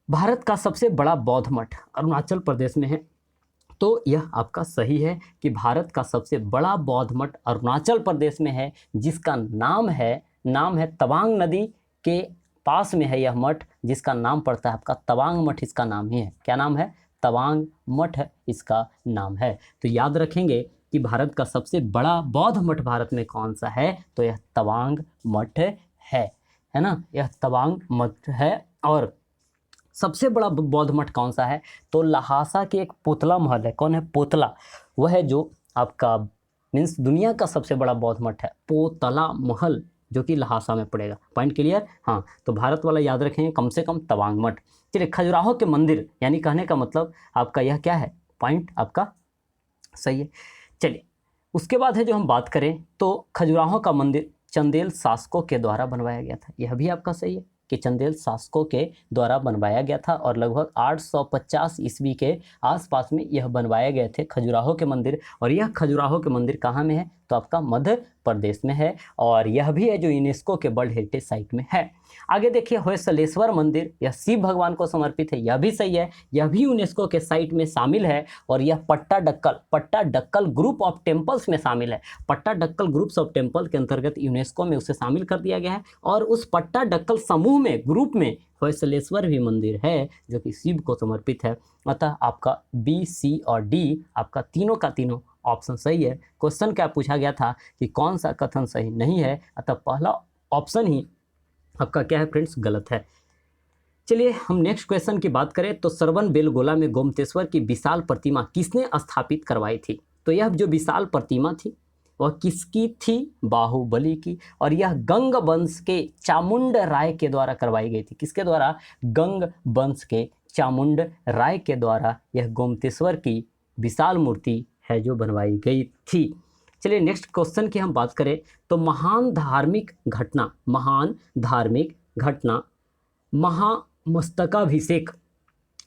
[SPEAKER 1] भारत का सबसे बड़ा बौद्ध मठ अरुणाचल प्रदेश में है। तो यह आपका सही है कि भारत का सबसे बड़ा बौद्ध मठ अरुणाचल प्रदेश में है, जिसका नाम है तवांग नदी के पास में है यह मठ, जिसका नाम पड़ता है आपका तवांग मठ। इसका नाम ही है, क्या नाम है, तवांग मठ इसका नाम है। तो याद रखेंगे कि भारत का सबसे बड़ा बौद्ध मठ भारत में कौन सा है, तो यह तवांग मठ है ना, यह तवांग मठ है। और सबसे बड़ा बौद्ध मठ कौन सा है, तो लहासा के एक पोतला महल है। कौन है, पोतला। वह है जो आपका मीन्स दुनिया का सबसे बड़ा बौद्ध मठ है, पोतला महल, जो कि लहासा में पड़ेगा। Point clear. हाँ, तो भारत वाला याद रखेंगे कम से कम तवांग मठ। चलिए, खजुराहो के मंदिर, यानी कहने का मतलब आपका यह क्या है, पॉइंट आपका सही है। चलिए, उसके बाद है जो हम बात करें तो खजुराहो का मंदिर चंदेल शासकों के द्वारा बनवाया गया था। यह भी आपका सही है। के चंदेल शासकों के द्वारा बनवाया गया था और लगभग 850 ईस्वी के आसपास में यह बनवाए गए थे खजुराहो के मंदिर। और यह खजुराहो के मंदिर कहाँ में है? तो आपका मध्य प्रदेश में है और यह भी है जो यूनेस्को के वर्ल्ड हेरिटेज साइट में है। आगे देखिए होयसलेश्वर मंदिर, यह शिव भगवान को समर्पित है, यह भी सही है, यह भी यूनेस्को के साइट में शामिल है और यह पट्टाडक्कल ग्रुप ऑफ टेम्पल्स में शामिल है। पट्टाडक्कल ग्रुप्स ऑफ टेम्पल के अंतर्गत यूनेस्को में उसे शामिल कर दिया गया है और उस पट्टाडक्कल समूह में, ग्रुप में होयसलेश्वर भी मंदिर है जो कि शिव को समर्पित है। अतः आपका बी, सी और डी आपका तीनों का तीनों ऑप्शन सही है। क्वेश्चन क्या पूछा गया था कि कौन सा कथन सही नहीं है, अतः पहला ऑप्शन ही आपका क्या है फ्रेंड्स? गलत है। चलिए हम नेक्स्ट क्वेश्चन की बात करें तो श्रवण बेलगोला में गोमतेश्वर की विशाल प्रतिमा किसने स्थापित करवाई थी? तो यह जो विशाल प्रतिमा थी वह किसकी थी? बाहुबली की। और यह गंग वंश के चामुंड राय के द्वारा करवाई गई थी। किसके द्वारा? गंग वंश के चामुंड राय के द्वारा यह गोमतेश्वर की विशाल मूर्ति है जो बनवाई गई थी। चलिए नेक्स्ट क्वेश्चन की हम बात करें तो महान धार्मिक घटना महामस्तकाभिषेक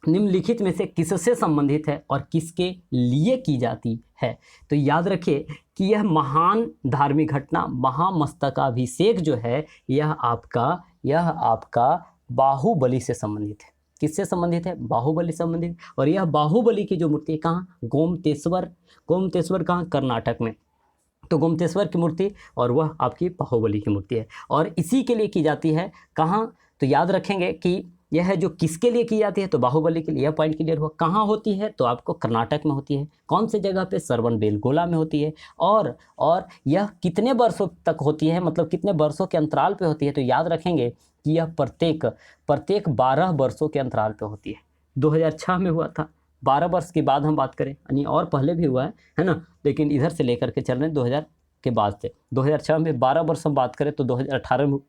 [SPEAKER 1] निम्नलिखित में से किससे संबंधित है और किसके लिए की जाती है? तो याद रखिए कि यह महान धार्मिक घटना महामस्तकाभिषेक जो है यह आपका बाहुबली से संबंधित है। किससे संबंधित है? बाहुबली संबंधित। और यह बाहुबली की जो मूर्ति कहाँ? गोमतेश्वर कहाँ? कर्नाटक में। तो गोमतेश्वर की मूर्ति और वह आपकी बाहुबली की मूर्ति है और इसी के लिए की जाती है। कहाँ? तो याद रखेंगे कि यह जो किसके लिए की जाती है तो बाहुबली के लिए। यह पॉइंट क्लियर हुआ। कहाँ होती है? तो आपको कर्नाटक में होती है। कौन से जगह पे? श्रवण बेलगोला में होती है। और यह कितने वर्षों तक होती है, मतलब कितने वर्षों के अंतराल पे होती है? तो याद रखेंगे कि यह प्रत्येक 12 वर्षों के अंतराल पे होती है। 2006 में हुआ था। 12 वर्ष के बाद हम बात करें, यानी और पहले भी हुआ है ना, लेकिन इधर से लेकर के चल रहे हैं 2000 के बाद से। 2006 में 12 वर्ष हम बात करें तो 2018 में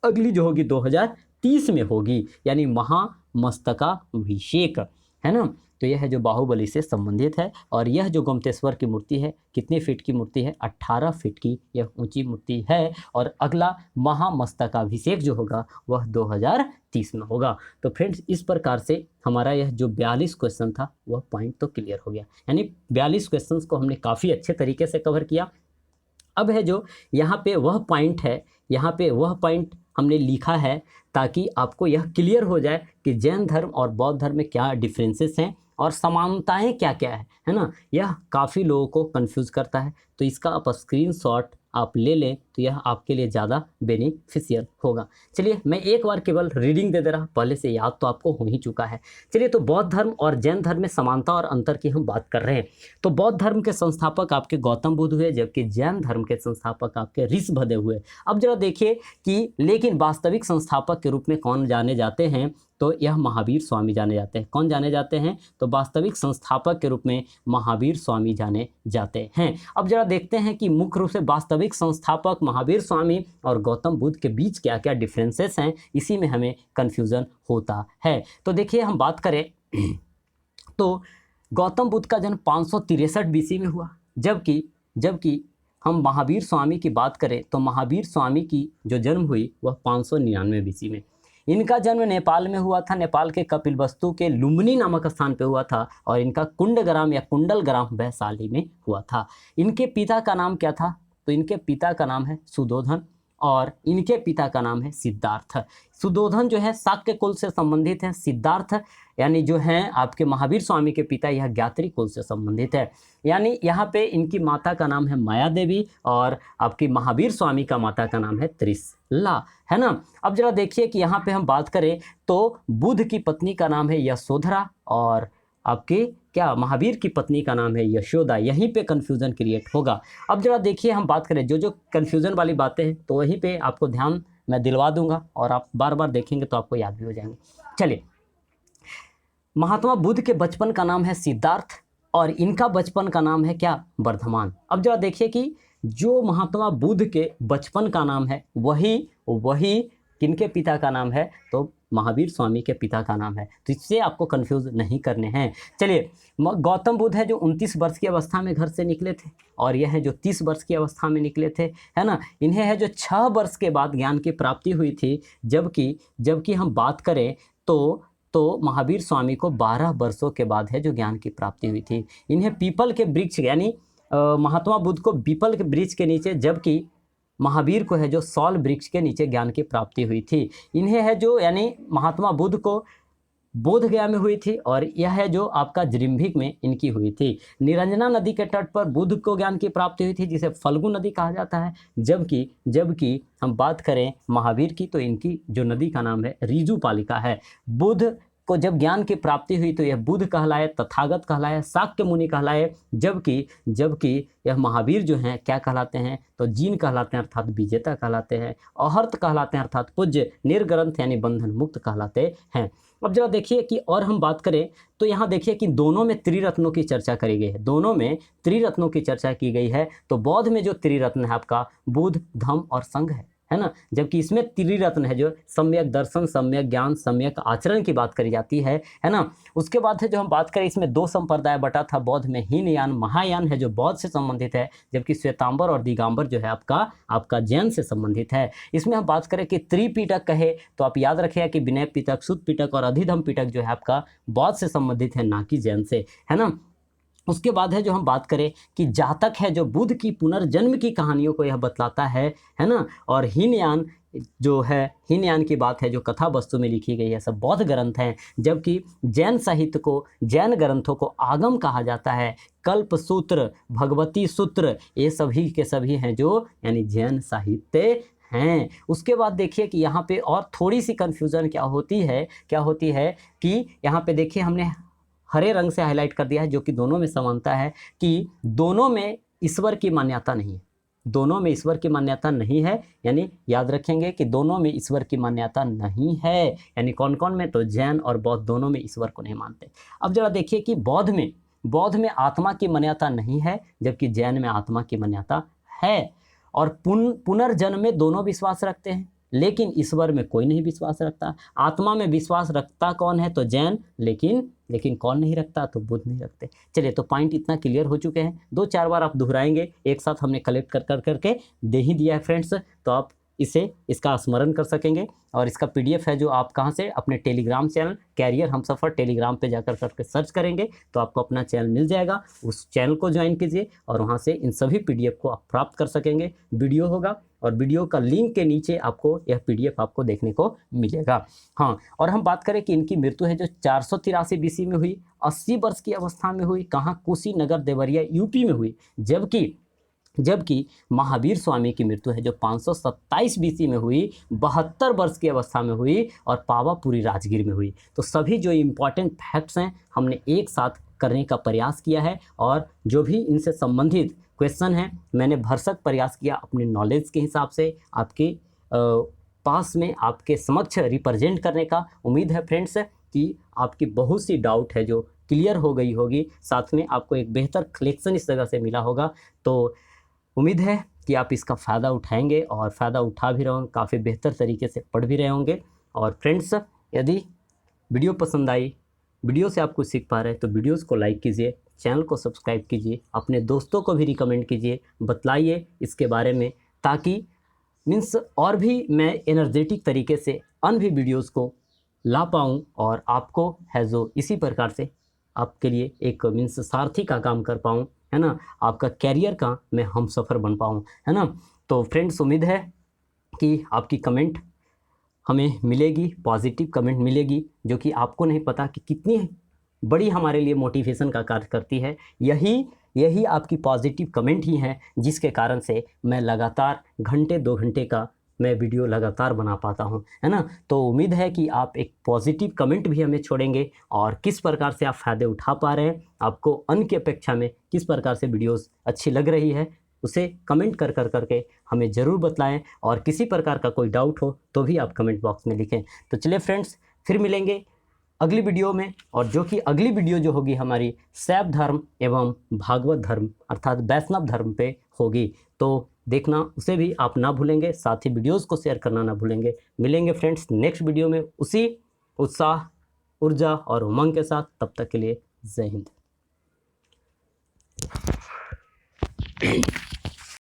[SPEAKER 1] अगली जो होगी 2030 में होगी, यानी महामस्तकाभिषेक, है ना। तो यह है जो बाहुबली से संबंधित है। और यह जो गोमतेश्वर की मूर्ति है कितने फीट की मूर्ति है? 18 फीट की यह ऊंची मूर्ति है। और अगला महामस्तकाभिषेक जो होगा वह 2030 में होगा। तो फ्रेंड्स इस प्रकार से हमारा यह जो 42 क्वेश्चन था वह पॉइंट तो क्लियर हो गया, यानी 42 क्वेश्चन को हमने काफ़ी अच्छे तरीके से कवर किया। अब है जो यहाँ पे वह पॉइंट है, यहाँ पे वह पॉइंट हमने लिखा है ताकि आपको यह क्लियर हो जाए कि जैन धर्म और बौद्ध धर्म में क्या डिफरेंसेस हैं और समानताएं क्या क्या है ना। यह काफ़ी लोगों को कंफ्यूज करता है, तो इसका आप स्क्रीनशॉट आप ले लें तो यह आपके लिए ज़्यादा बेनिफिशियल होगा। चलिए मैं एक बार केवल रीडिंग दे दे रहा, पहले से याद तो आपको हो ही चुका है। चलिए तो बौद्ध धर्म और जैन धर्म में समानता और अंतर की हम बात कर रहे हैं। तो बौद्ध धर्म के संस्थापक आपके गौतम बुद्ध हुए, जबकि जैन धर्म के संस्थापक आपके ऋषभदेव हुए। अब जरा देखिए कि लेकिन वास्तविक संस्थापक के रूप में कौन जाने जाते हैं? तो यह महावीर स्वामी जाने जाते हैं। कौन जाने जाते हैं? तो वास्तविक संस्थापक के रूप में महावीर स्वामी जाने जाते हैं। अब जरा देखते हैं कि मुख्य रूप से वास्तविक संस्थापक महावीर स्वामी और गौतम बुद्ध के बीच क्या क्या डिफरेंसेस हैं, इसी में हमें कन्फ्यूज़न होता है। तो देखिए हम बात करें तो गौतम बुद्ध का जन्म 563 BC में हुआ, जबकि हम महावीर स्वामी की बात करें तो महावीर स्वामी की जो जन्म हुई वह 599 BC में। इनका जन्म नेपाल में हुआ था। नेपाल के कपिलवस्तु के लुम्बिनी नामक स्थान पे हुआ था और इनका कुंडग्राम या कुंडलग्राम वैशाली में हुआ था। इनके पिता का नाम क्या था? तो इनके पिता का नाम है सुदोधन और इनके पिता का नाम है सिद्धार्थ। सुदोधन जो है शाक्य कुल से संबंधित है। सिद्धार्थ यानी जो हैं आपके महावीर स्वामी के पिता, यह ज्ञात्री कुल से संबंधित है। यानी यहाँ पे इनकी माता का नाम है माया देवी और आपकी महावीर स्वामी का माता का नाम है त्रिशला, है ना। अब जरा देखिए कि यहाँ पे हम बात करें तो बुद्ध की पत्नी का नाम है यशोधरा और आपके क्या महावीर की पत्नी का नाम है यशोदा। यहीं पे कन्फ्यूज़न क्रिएट होगा। अब जरा देखिए हम बात करें जो कन्फ्यूज़न वाली बातें हैं तो वहीं पे आपको ध्यान मैं दिलवा दूंगा और आप बार बार देखेंगे तो आपको याद भी हो जाएंगे। चलिए, महात्मा बुद्ध के बचपन का नाम है सिद्धार्थ और इनका बचपन का नाम है क्या? वर्धमान। अब जरा देखिए कि जो महात्मा बुद्ध के बचपन का नाम है वही किनके पिता का नाम है? तो महावीर स्वामी के पिता का नाम है। तो इससे आपको कंफ्यूज नहीं करने हैं। चलिए, गौतम बुद्ध है जो 29 वर्ष की अवस्था में घर से निकले थे, और यह है जो 30 वर्ष की अवस्था में निकले थे, है ना। इन्हें है जो 6 वर्ष के बाद ज्ञान की प्राप्ति हुई थी, जबकि हम बात करें तो महावीर स्वामी को 12 वर्षों के बाद है जो ज्ञान की प्राप्ति हुई थी। इन्हें पीपल के वृक्ष यानी महात्मा बुद्ध को पीपल के वृक्ष के नीचे, जबकि महावीर को है जो सौल वृक्ष के नीचे ज्ञान की प्राप्ति हुई थी। इन्हें है जो यानी महात्मा बुद्ध को बोध गया में हुई थी, और यह है जो आपका जृंभिक में इनकी हुई थी। निरंजना नदी के तट पर बुद्ध को ज्ञान की प्राप्ति हुई थी, जिसे फल्गु नदी कहा जाता है। जबकि हम बात करें महावीर की, तो इनकी जो नदी का नाम है ऋजुपालिका है। बुद्ध को जब ज्ञान की प्राप्ति हुई तो यह बुद्ध कहलाए, तथागत कहलाए, शाक्य मुनि कहलाए, जबकि यह महावीर जो हैं क्या कहलाते हैं, तो जीन कहलाते हैं अर्थात विजेता कहलाते हैं, अहर्त कहलाते हैं अर्थात पूज्य, निर्ग्रंथ यानी बंधन मुक्त कहलाते हैं। अब जरा देखिए कि और हम बात करें तो यहाँ देखिए कि दोनों में त्रिरत्नों की चर्चा करी गई है, दोनों में त्रिरत्नों की चर्चा की गई है। तो बौद्ध में जो त्रिरत्न है आपका बुद्ध, धम्म और संघ है ना, जबकि इसमें त्रिरत्न है जो सम्यक दर्शन, सम्यक ज्ञान, सम्यक आचरण की बात करी जाती है ना। उसके बाद है जो हम बात करें, इसमें 2 संप्रदाय बटा था बौद्ध में, हीनयान, महायान है जो बौद्ध से संबंधित है, जबकि श्वेतांबर और दिगंबर जो है आपका जैन से संबंधित है। इसमें हम बात करें कि त्रिपिटक कहे तो आप याद रखिएगा कि विनय पिटक, सुत्त पिटक और अधिधम्म पिटक जो है आपका बौद्ध से संबंधित है, ना कि जैन से, है ना। उसके बाद है जो हम बात करें कि जातक है जो बुद्ध की पुनर्जन्म की कहानियों को यह बतलाता है ना। और हीनयान जो है, हीनयान की बात है जो कथा वस्तु में लिखी गई है, सब बौद्ध ग्रंथ हैं। जबकि जैन साहित्य को, जैन ग्रंथों को आगम कहा जाता है। कल्प सूत्र, भगवती सूत्र, ये सभी के सभी हैं जो यानी जैन साहित्य हैं। उसके बाद देखिए कि यहाँ पे और थोड़ी सी कन्फ्यूज़न क्या होती है कि यहाँ पे देखिए हमने हरे रंग से हाईलाइट कर दिया है, जो कि दोनों में समानता है, कि दोनों में ईश्वर की मान्यता नहीं है, दोनों में ईश्वर की मान्यता नहीं है। यानी याद रखेंगे कि दोनों में ईश्वर की मान्यता नहीं है, यानी कौन कौन में, तो जैन और बौद्ध दोनों में ईश्वर को नहीं मानते। अब जरा देखिए कि बौद्ध में आत्मा की मान्यता नहीं है, जबकि जैन में आत्मा की मान्यता है। और पुनर्जन्म में दोनों विश्वास रखते हैं, लेकिन ईश्वर में कोई नहीं विश्वास रखता। आत्मा में विश्वास रखता कौन है, तो जैन, लेकिन कौन नहीं रखता, तो बुद्ध नहीं रखते। चलिए, तो पॉइंट इतना क्लियर हो चुके हैं, 2-4 बार आप दोहराएंगे, एक साथ हमने कलेक्ट कर करके दे ही दिया है फ्रेंड्स, तो आप इसका स्मरण कर सकेंगे। और इसका PDF है जो आप कहाँ से, अपने टेलीग्राम चैनल कैरियर हमसफ़र टेलीग्राम पे जाकर करके सर्च करेंगे तो आपको अपना चैनल मिल जाएगा, उस चैनल को ज्वाइन कीजिए और वहाँ से इन सभी PDF को आप प्राप्त कर सकेंगे। वीडियो होगा और वीडियो का लिंक के नीचे आपको यह PDF आपको देखने को मिलेगा। हाँ, और हम बात करें कि इनकी मृत्यु है जो 483 BC में हुई, 80 वर्ष की अवस्था में हुई। कहाँ, कुशीनगर देवरिया UP में हुई। जबकि महावीर स्वामी की मृत्यु है जो 527 BC में हुई, 72 वर्ष की अवस्था में हुई और पावापुरी राजगीर में हुई। तो सभी जो इम्पॉर्टेंट फैक्ट्स हैं हमने एक साथ करने का प्रयास किया है, और जो भी इनसे संबंधित क्वेश्चन हैं मैंने भरसक प्रयास किया अपने नॉलेज के हिसाब से आपके पास में, आपके समक्ष रिप्रेजेंट करने का। उम्मीद है फ्रेंड्स कि आपकी बहुत सी डाउट है जो क्लियर हो गई होगी, साथ में आपको एक बेहतर कलेक्शन इस जगह से मिला होगा। तो उम्मीद है कि आप इसका फ़ायदा उठाएंगे और फ़ायदा उठा भी रहे होंगे, काफ़ी बेहतर तरीके से पढ़ भी रहे होंगे। और फ्रेंड्स, यदि वीडियो पसंद आई, वीडियो से आप कुछ सीख पा रहे हैं, तो वीडियोस को लाइक कीजिए, चैनल को सब्सक्राइब कीजिए, अपने दोस्तों को भी रिकमेंड कीजिए, बतलाइए इसके बारे में, ताकि मीन्स और भी मैं एनर्जेटिक तरीके से अन्य भी वीडियोस को ला पाऊँ और आपको है जो इसी प्रकार से आपके लिए एक मीन्स सारथी का काम कर पाऊँ, है ना, आपका कैरियर का मैं हमसफ़र बन पाऊँ, है ना। तो फ्रेंड्स, उम्मीद है कि आपकी कमेंट हमें मिलेगी, पॉजिटिव कमेंट मिलेगी, जो कि आपको नहीं पता कि कितनी बड़ी हमारे लिए मोटिवेशन का कार्य करती है। यही आपकी पॉजिटिव कमेंट ही है जिसके कारण से मैं लगातार घंटे 2 घंटे का मैं वीडियो लगातार बना पाता हूं, है ना। तो उम्मीद है कि आप एक पॉजिटिव कमेंट भी हमें छोड़ेंगे और किस प्रकार से आप फ़ायदे उठा पा रहे हैं, आपको अन्य की अपेक्षा में किस प्रकार से वीडियोस अच्छी लग रही है, उसे कमेंट कर करके हमें ज़रूर बतलाएं। और किसी प्रकार का कोई डाउट हो तो भी आप कमेंट बॉक्स में लिखें। तो चलिए फ्रेंड्स, फिर मिलेंगे अगली वीडियो में, और जो कि अगली वीडियो जो होगी हमारी शैव धर्म एवं भागवत धर्म अर्थात वैष्णव धर्म पे होगी। तो देखना उसे भी आप ना भूलेंगे, साथ ही वीडियोस को शेयर करना ना भूलेंगे। मिलेंगे फ्रेंड्स नेक्स्ट वीडियो में उसी उत्साह, ऊर्जा और उमंग के साथ। तब तक के लिए जय हिंद।